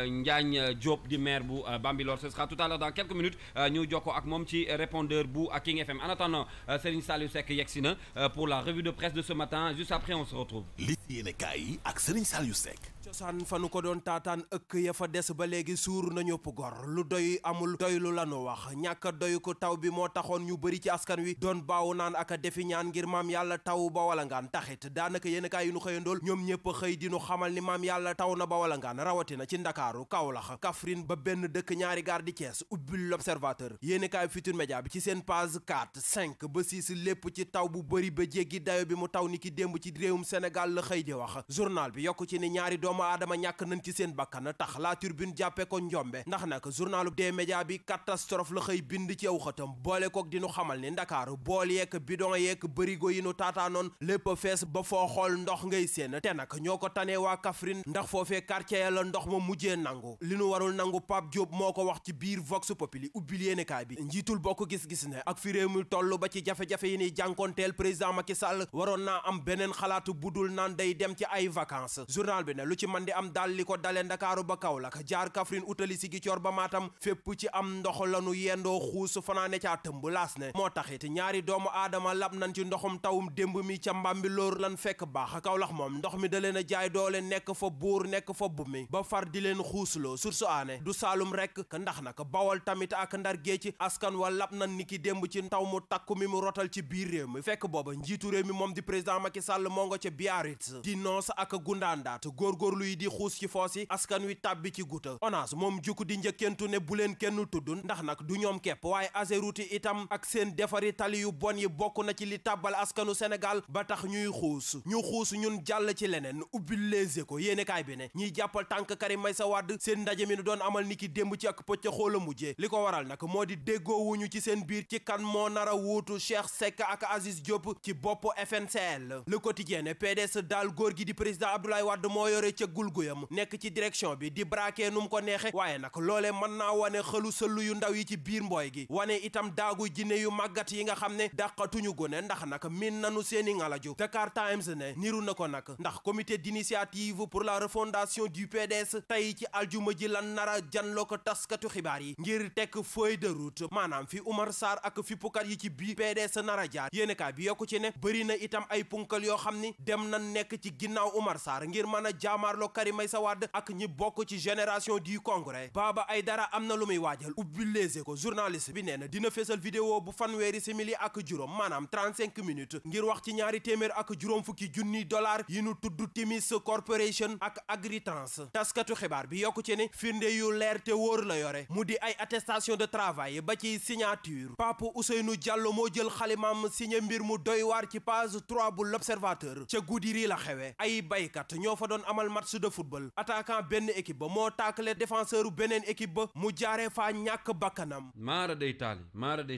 Njaañ Diop di maire bu Bambilor ce sera tout à l'heure dans quelques minutes ñu jokkoo ak moom ci répondeur bu King FM en attendant Serigne Saliou Seck yegsi na pour la revue de presse de ce matin juste après on se retrouve li ci yéene kaay yi ak Serigne Saliou Seck. cosaan fa nu ko doon taataan ëkk ya fa des ba léegi suur nañu ëpp gor lu doy amul doylu lanu wax ñàkk doy ko taw bi moo taxoon ñu bëri ci askan wi doon baawu naan ak a defi ñaan ngir maam yàlla taw ba wala ngaan taxit daanaka yéen kaay yi nu xëyandool ñoom ñëpp xëy di nu xamal ni maam yàlla taw na ba wala ngaan rawatina ci Ndakaaru Kaolack Kaffrine ba benn dëkk ñaari gaar di Thiès ubbil l'Observateur yéen kaay Futurs Médias bi ci seen page 4 5 ba 6 lépp ci taw bu bëri ba jéggi dayo bi mu taw ni ki démb ci réewum Sénégal la xëy di wax journal bi yokku ci ni ñaari doomu aadama ñàkk nañ ci seen bakkan tax La Tribune jàppe ko njombe ndax nag journalu des médias bi catastrophe la xëy bind ci aw xëtam boole kook di nu xamal ni Ndakaaru bool yeek bidon yeek bërigo yi nu taataanoon lépp fees ba foo xool ndox ngay seen te nag ñoo ko tanee waa Kaffrine ndax foofee quartier ya la ndox ma mujjee nangu li nu warul nangu Pape Diop moo ko wax ci biir Vox Populi ubbil yéenekaay bi njiitul bokk gis-gis ne ak fi réew mi toll ba ci jafe-jafe yi ni jànkonteel président Macky Sall waroon naa am beneen xalaatu budul naan day dem ci ay vacances journal bi ne lu ci man di am daal li ko dale Ndakaaru ba Kaolack jaar Kaffrine utali Ziguinchor ba Matam fépp ci am ndox lanu yendoo xuus fanaane caa tëmb laas ne moo taxit ñaari doomu aadama lab nañ ci ndoxum tawum démb mi ca Mbambilor lan fekk baax Kaolack moom ndox mi da leen a jaay doole nekk fa buur nekk fa bu mi ba far di leen xuusloo sursu aane du Saalum rek ndax nag Bawol tamit ak Ndar géej askan wa lab nañ ni ki démb ci taw mu takku mi mu rotal ci biir réew mi fekk booba njiitu réew mi moom di président Macky Sall moo nga ca Biarritz di noos ak gundaandaat góorgóorlu yi di xuus ci foos yi askan wi tàbbi ci guta ONAS moom jukk di njëkkentu ne bu leen kenn tudd ndax nag du ñoom kepp waaye Ageroute itam ak seen defari tali yu bon yi bokk na ci li tàbbal askanu Sénégal ba tax ñuy xuus ñun jàll ci leneen ubbil Les Échos yéene kaay bi ne ñiy jàppal tànk Karim Meïssa Wade seen ndaje mi nu doon amal ni ki démb ci ak pëcc xoola mujjee li ko waral nag moo di déggoowuñu ci seen biir ci kan moo nara wuutu Cheikh Seck ak Aziz Diop ci bopp FNCL Le Quotidien ne PDS daal góor gi di président Abdoulaye Wade moo yore ca gulguyam nekk ci direction bi di braqué nu mu ko neexe waaye nag loolee mën naa wane xëlu sëllu yu ndaw yi ci biir mbooy gi wane itam daagu jinne yu màggat yi nga xam ne dàqatuñu gone ndax nag min nanu seeni ngalaju Dakar Times ne niru na ko nag ndax comité d'initiative pour la refondation du PDS tey ci aljuma ji lan nara janloo ko taskatu xibaar yi ngir tekk feuille de route maanaam fi Oumar Sarr ak fippukat yi ci biir PDS nara jaar yéenekaay bi yokku ci ne bëri na itam ay punkal yoo xam ni dem na nekk ci ginnaaw Oumar Sarr ngir mën a jaamaarloo Karim Meïssa Wade ak ñi bokk ci génération du congrès Baba Aïdara am na lu muy waajal ubbi Les Échos journaliste bi nee na dina fesal vidéo bu fanweeri simili ak juróom maanaam 35 minutes ngir wax ci ñaari téeméer ak juróom fukki junniy dollar yi nu tudd Timis Corporation ak Agritrans taskatu xibaar bi yokku ci ne firnde yu leer te wóor la yore mu di ay attestation de travail ba ci signature Pape Ousseynou Diallo moo jël xalimaam signé mbir mu doy waar ci page 3 bu l'Observateur ca Goudiri la xewe ay baykat ñoo fa doon amal match de football attaquant benn équipe ba moo taakale défenseur u beneen équipe ba mu jaaree faa ñàkk bakkanam maara day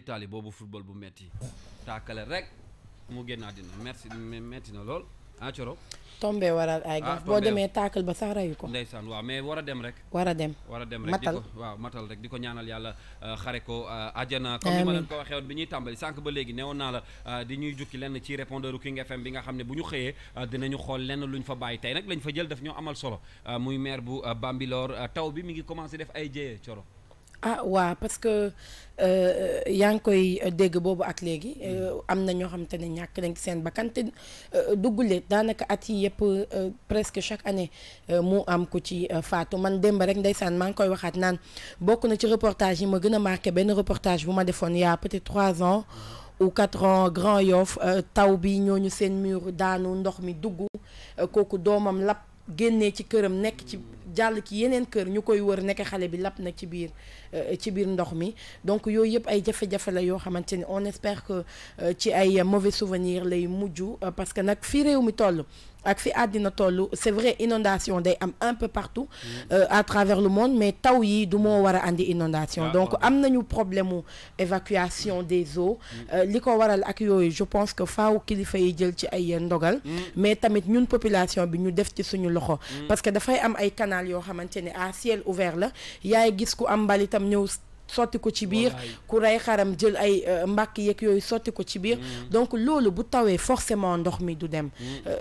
taali boobu football bu metti taakale rek mu génn àddina metti na lool Coro tombé waral ay gaaf boo demee taakal ba sax reyu ko ndeysaan waaw mais war a dem rek matal matal rek di ko ñaanal yàlla xare ko àjjana comme ni ma leen ko waxee woon bi ñuy tàmbali sànq ba léegi newoon naa la di ñuy jukki lenn ci répondeur King FM bi nga xam ne bu ñu xëyee dinañu xool lenn luñ fa bàyyi tey nag lañ fa jël daf ñoo amal solo muy maire bu Bambilor taw bi mi ngi commencé def ay jéyee Coro waaw parce que yaa ngi koy dégg boobu ak léegi am na ñoo xamante ne ñàkk nañ seen bakkan te duggulee daanaka at yi yëpp presque chaque année mu am ku ci faatu man démb rek ndeysaan maa ngi koy waxaat naan bokk na ci reportage yi ma gën a marqué benn reportage bu ma defoon y a peut-être 3 ans ou 4 ans Grand Yoff taw bi ñooñu seen mur daanu ndox mi dugg kooku doomam lap génnee ci këram nekk ci jàll ci yeneen kër ñu koy wër nekk xale bi lap na ci biir ndox mi donc yooyu yëpp ay jafe-jafe la yoo xamante ni on espère que ci ay mauvais souvenirs lay mujj parce que nag fii réew mi toll ak fi àddina toll c'est vrai inondation day am un peu partout à travers le monde mais taw yi du moo war a andi inondation donc am nañu problème mu évacuation des eaux li ko waral ak yooyu je pense que faaw kilifa yi jël ci ay ndogal mais tamit ñun population bi ñu def ci suñu loxo parce que dafay am ay canal yoo xamante ne à ciel ouvert la yaay gis ku am mbalitam ñëw sotti ko ci biir ku rey xaram jël ay mbàkk yeeg yooyu sotti ko ci biir donc loolu bu tawee forcément ndox mi du dem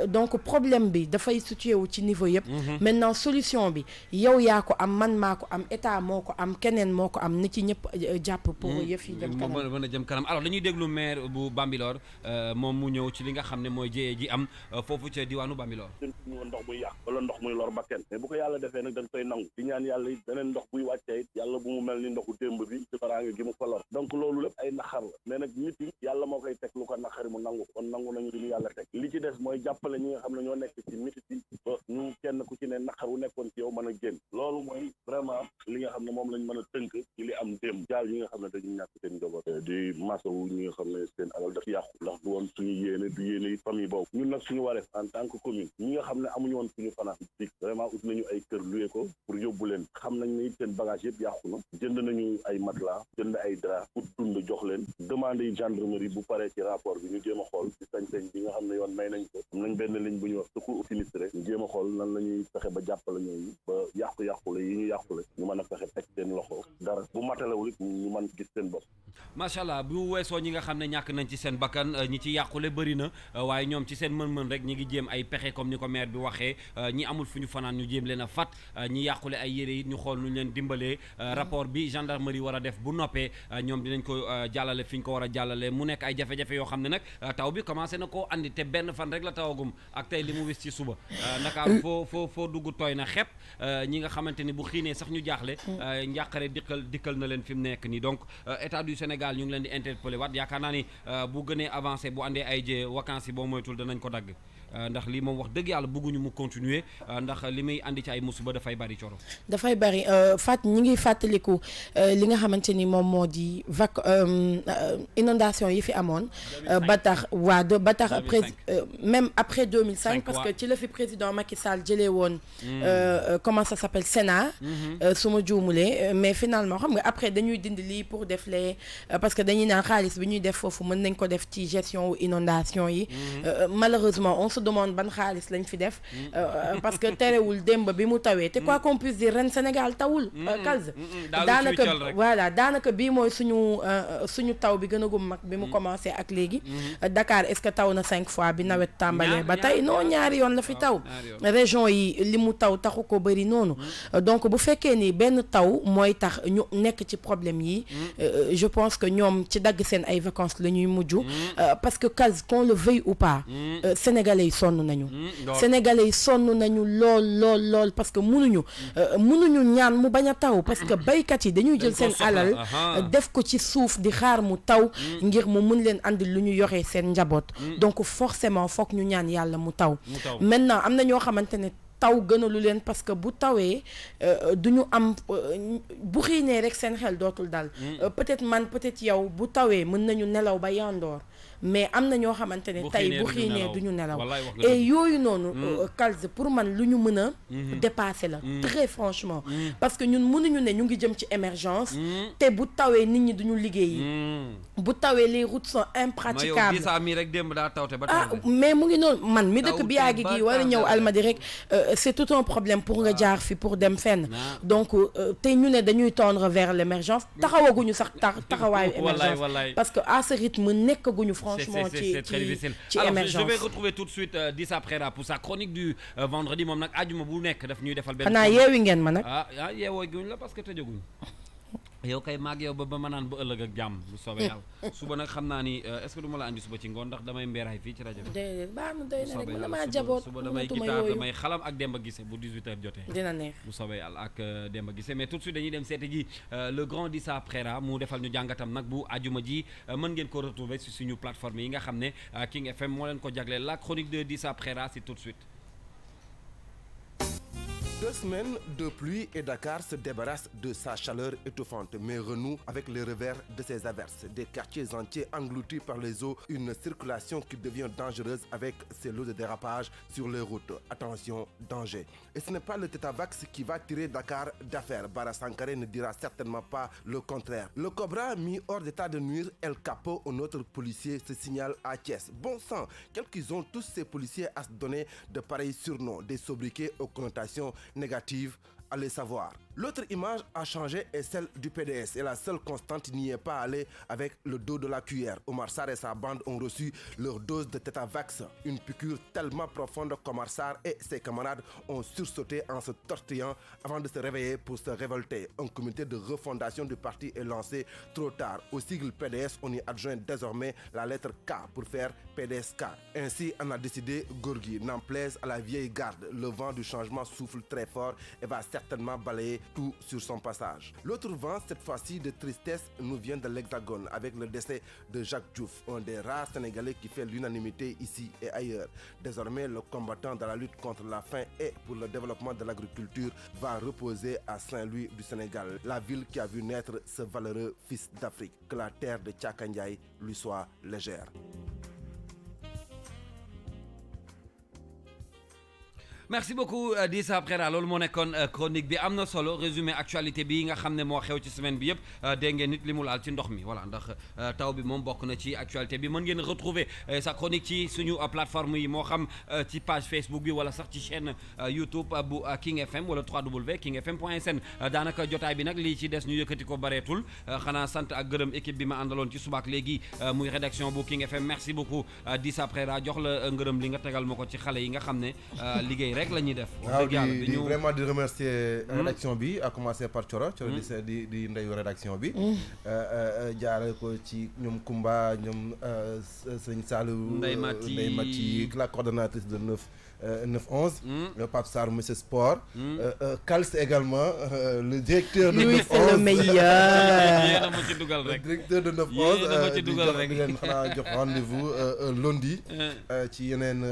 donc problème bi dafay situé wu ci niveau yëpp maintenant solution bi yow yaa ko am man maa ko am état moo ko am keneen moo ko am ni ci ñëpp jàpp pour yëf yi dem kanam mën a jëm kanam alors dañuy déglu maire bu Bambilor moom mu ñëw ci li nga xam ne mooy jéyee ji am foofu ca diwaanu Bambilor ndox muy yàq wala ndox muy lor bakken mais bu ko yàlla defee nag dañ koy nangu di ñaan yàlla it beneen ndox buy wàccee yàlla bu mu mel ni ndoxu démb bi ci faraange gi mu ko lor donc loolu lépp ay naxar la mais nag nit yi yàlla moo koy teg lu ko naxari mu nangu kon nangu nañu li ñu yàlla teg li ci des mooy jàppale ñi nga xam ne ñoo nekk ci mitit yi ba ñu kenn ku ci ne naxar wu nekkoon ci yow mën a génn loolu mooy vraiment li nga xam ne moom lañ mën a tënk ci li am démb jaal yi nga xam ne dañu ñàkk seen njaboot di masawu ñi nga xam ne seen alal daf yàqu ndax du woon suñu yéene du yéene yi famille boobu ñun nag suñu wareef en tant que commune ñi nga xam ne amuñu woon suñu fanaan bi vraiment ut nañu ay kër loué ko pour yóbbu leen xam nañ ne seen bagage yëpp yàqu na jënd nañu ay matelas jënd ay drap pour dund jox leen demande yi gendarmerie bu paree ci rapport bi ñu jéem a xool ci sañ-sañ bi nga xam ne yoon may nañ ko am nañ benn ligne bu ñuy wax secours au sinistre ñu jéem a xool nan la ñuy fexe ba jàppale ñooñu ba yàqu-yàqule yi ñu yàqule ñu mën a fexe teg seen loxo dara bu matalewul it ñu mën gis seen bopp macha allah bu weesoo ñi nga xam ne ñàkk nañ ci seen bakkan ñi ci yàqule bëri na waaye ñoom ci seen mën-mën rek ñi ngi jéem ay pexe comme ni ko maire bi waxee ñi amul fu ñu fanaan ñu jéem leen a fat ñi yàqule ay yére yi ñu xool nu ñu leen dimbalee rapport bi gendarmerie war a def bu noppee ñoom dinañ ko jàllale fi ñu ko war a jàllale mu nekk ay jafe-jafe yoo xam ne nag taw bi commencé na koo andi te benn fan rek la tawagum ak tey li mu wis ci suba Ndakaaru foo dugg tooy na xepp ñi nga xamante ni bu xiinee sax ñu jaaxle njàqare dikkal na leen fi mu nekk nii donc état du Sénégal ñu ngi leen di interpellé waat yaakaar naa ni bu gënee avancé bu àndee ay jee vacances yi boo moytul danañ ko dagg ndax lii moom wax dëgg yàlla bëgguñu mu continuer ndax li muy andi ci ay musiba dafay bari coro dafay bari ñi ngi fàttaliku li nga xamante ni moom moo di inondation yi fi amoon ba tax même après 2005 parce que ci la fi président Macky Sall jëlee woon comment ça s'appelle Sénat su ma juumulee mais finalement xam nga après dañuy dindi lii pour def les parce que dañuy naan xaalis bi ñuy def foofu mën nañ ko def ci gestion wu inondation yi malheureusement on se demande ban xaalis lañ fi def parce que terewul démb bi mu tawee te quoi qu'on puisse dire ren Sénégal tawul Kalz daanaka bii mooy suñu taw bi gën a gum mag bi mu commencé ak léegi Dakar est-ce que taw na 5 fois bi nawet tàmbalee ba tey non ñaari yoon la fi taw région yi li mu taw taxu ko bëri noonu donc bu fekkee ni benn taw mooy tax ñu nekk ci problème yi je pense que ñoom ci dagg seen ay vacances la ñuy mujj parce que Kalz qu'on le veuille ou pas sénégalais yi sonn nañu lool parce que mënuñu ñaan mu bañ a taw parce que baykat yi dañuy jël seen alal def ko ci suuf di xaar mu taw ngir mu mën leen andil lu ñu yoree seen njaboot donc forcément foog ñu ñaan yàlla mu taw maintenant am na ñoo xamante ne taw gënalu leen parce que bu tawee du ñu am bu xiinee rek seen xel dootul dal peut-être yow bu tawee mën nañu nelaw ba yandoor mais am na ñoo xamante ne tey bu xiinee du ñu nelaw et yooyu noonu Kalz pour man lu ñu mën a dépasser la très franchement parce que ñun mënuñu ne ñu ngi jëm ci émergence te bu tawee nit ñi duñu liggéeyi bu tawee les routes sont impraticables mais mu ngi noonu man mi dëkk bi yaagi gi war a ñëw Almadies rek c'est tout un problème pour nga jaar fi pour dem fenn donc te ñu ne dañuy tendre vers l'émergence taxawaguñu sax taxawaayu émergence parce que à ce rythme nekkaguñu franchement c'est très difficile. Alors je vais retrouver tout de suite Dissa Préra pour sa chronique du vendredi moom nag àjjuma bu nekk daf ñuy defal benn xanaa yeewi ngeen ma nag yeewoo guñ la parce que tëjaguñ yow kay maag yow ba ma naan ba ëllëg ak jàmm bu soobee yàlla suba nag xam naa ni est-ce que du ma la andi suba ci ngoon ndax damay mbeeraay fii ci rajo bi déedéet baax na doy na rek damaa jaboot suba damay guitare damay xalam ak Demba Guissé bu 18h jotee dina neex bu soobee yàlla ak Demba Guissé mais tout de suite dañuy dem seeti ji le grand Dissa Préra mu defal ñu jàngatam nag bu àjjuma ji mën ngeen ko retrouver sur suñu plateforme yi nga xam ne King FM moo leen ko jagleel la chronique de Dissa Préra c'est tout de suite. 2 semaines de pluie et Dakar se débarrasse de sa chaleur étouffante, mais renoue avec les revers de ses averses. Des quartiers entiers engloutis par les eaux, une circulation qui devient dangereuse avec ses lots de dérapage sur les routes. Attention, danger. Et ce n'est pas le Tetavax qui va tirer Dakar d'affaire. Bara Sankaré ne dira certainement pas le contraire. Le Cobra, mis hors d'état de nuire, El Capo, un autre policier, se signale à Thiès. Bon sang, quels qu'ils ont tous ces policiers à se donner de pareils surnoms, des sobriquets aux connotations négatives, allez savoir. L'autre image a changé est celle du PDS et la seule constante n'y est pas allée avec le dos de la cuillère. Omar Sarr et sa bande ont reçu leur dose de Tetavax, une piqûre tellement profonde qu'Omar Sarr et ses camarades ont sursauté en se tortillant avant de se réveiller pour se révolter. Un comité de refondation du parti est lancé trop tard. Au sigle PDS, on y adjoint désormais la lettre K pour faire PDSK. Ainsi en a décidé Gorgui. N'en plaise à la vieille garde, le vent du changement souffle très fort et va certainement balayer tout sur son passage. L'autre vent, cette fois-ci de tristesse, nous vient de l'Hexagone avec le décès de Jacques Diouf, un des rares Sénégalais qui fait l'unanimité ici et ailleurs. Désormais, le combattant dans la lutte contre la faim et pour le développement de l'agriculture va reposer à Saint-Louis du Sénégal, la ville qui a vu naître ce valeureux fils d'Afrique. Que la terre de Tchaka Ndiaye lui soit légère. merci beaucoup Dissa Préra loolu moo nekkoon chronique bi am na solo résumé actualité bi nga xam ne moo xew ci semaine bi yëpp dégg ngeen nit li mu laal ci ndox mi voilà ndax taw bi moom bokk na ci actualité bi mën ngeen retrouver sa chronique ci suñu plateforme yi moo xam ci page Facebook bi wala sax ci chaîne YouTube bu King FM wala www.kingfm.sn daanaka jotaay bi nag lii ci des ñu yëkkati ko bareetul xanaa sant ak gërëm équipe bi ma àndaloon ci subaak léegi muy rédaction bu King FM merci beaucoup Dissa Préra jox la ngërëm li nga tegal ma ko ci xale yi nga xam ne liggéey rek la ñuy def. waaw di vraiment di remercier rédaction bi à commencer par Thioro di ndeyu rédaction bi. jaarale ko ci ñoom Kumba ñoom sëñ Saliou. Ndeye Mati la coordonnatrice de 9-11. Pape Sarr monsieur Sport. Kals également le directeur de 9-11. Lui c'est le meilleur. Le directeur de 9-11 di leen xanaa jox rendez-vous lundi. ci yeneen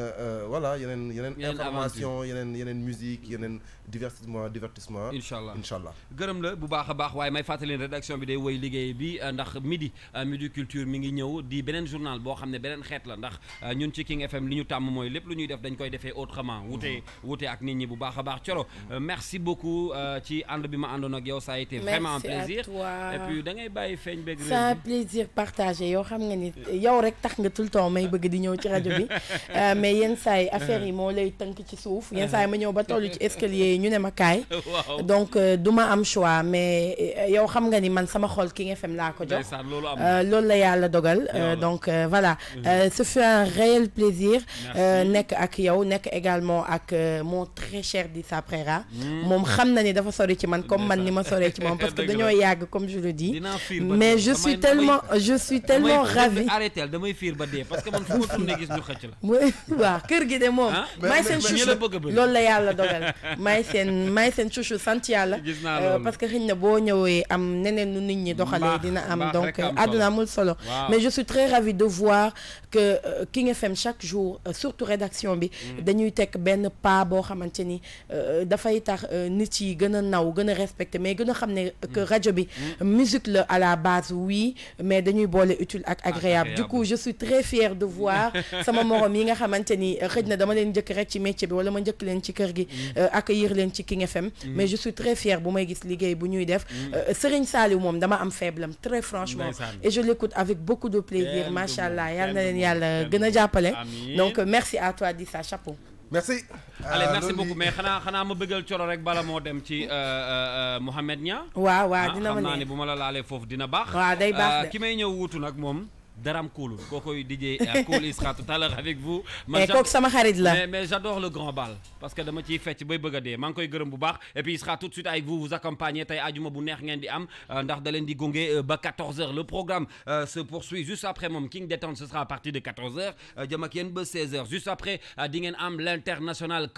voilà yeneen information yeneen musique yeneen divertissement. incha allah gërëm la bu baax a baax waaye may fàttali rédaction bi day woy liggéey bi ndax midi culture mi ngi ñëw di beneen journal boo xam ne beneen xeet la ndax ñun ci King FM li ñu tàmm mooy lépp lu ñuy def dañ koy defee autrement wute ak nit ñi bu baax a baax Thioro merci beaucoup ci ànd bi ma àndoon ak yow ça a été vraiment un plaisir et puis da ngay bàyyi feeñ beeg c'est un plaisir partagé yow xam nga ni yow rek tax nga tout le temps may bëgg di ñëw ci rajo bi mais yenn saa yi affaire yi moo lay tënk ci suuf yenn saa yi ma ñëw ba tollu ci escalier yi ñu ne ma kaay donc du ma am choix mais yow xam nga ni man sama xol King FM laa ko jox loolu la yàlla dogal donc voilà ce fut un réel plaisir nekk ak yow nekk également ak mon très cher Dissa Préra moom xam na ni dafa sori ci man comme man ni ma soree ci moom parce que dañoo yàgg comme je le dis mais je suis tellement ravie arrêté damay fiir ba dee parce que man fu ma tourné gis ñu xëcc la waaw kër gi de moom maay seen chouchou loolu la yàlla dogal maay seen chouchou sant yàlla parce que xëy na boo ñëwee am neneen nu nit ñi doxalee dina am donc àdduna amul solo mais je suis très ravie de voir que King FM chaque jour surtout rédaction bi dañuy teg benn pas boo xamante ni dafay tax nit yi gën a naw gën a respecté mais gën a xam ne que rajo bi musique la à la base oui mais dañuy boole utile ak agréable du coup je suis très fière de voir sama morom yi nga xamante ni xëj na dama leen njëkk rek ci métier bi wala ma njëkk leen ci kër gi accueillir leen ci King FM mais je suis très fière bu may gis liggéey bu ñuy def Serigne Saliou moom dama am faible am très franchement et je l'écoute avec beaucoup de plaisir macha allah yal na leen yàlla gën a jàppale donc merci à toi Dissa chapeau merci. allez merci beaucoup mais xanaa ma bëggal Thioro rek bala moo dem ci Mouhamed Nia. waaw dina ma xam naa ne bu ma la laalee foofu dina baax. waaw day baax de ki may ñëw wuutu nag moom. Daram Koulou kookoy DJ Koul il sera tout à l'heure avec vous. kooku sama xarit la mais j'adore le grand bal parce que dama ciy fecc bay bëgg a dee maa ngi koy gërëm bu baax et puis il sera tout de suite avec vous accompagner tey ajuma bu neex ngeen di am ndax da leen di gunge ba 14h le programme se poursuit juste après moom King Détente ce sera à partir de 14h jëm ak yéen ba 16h juste après di ngeen am l'international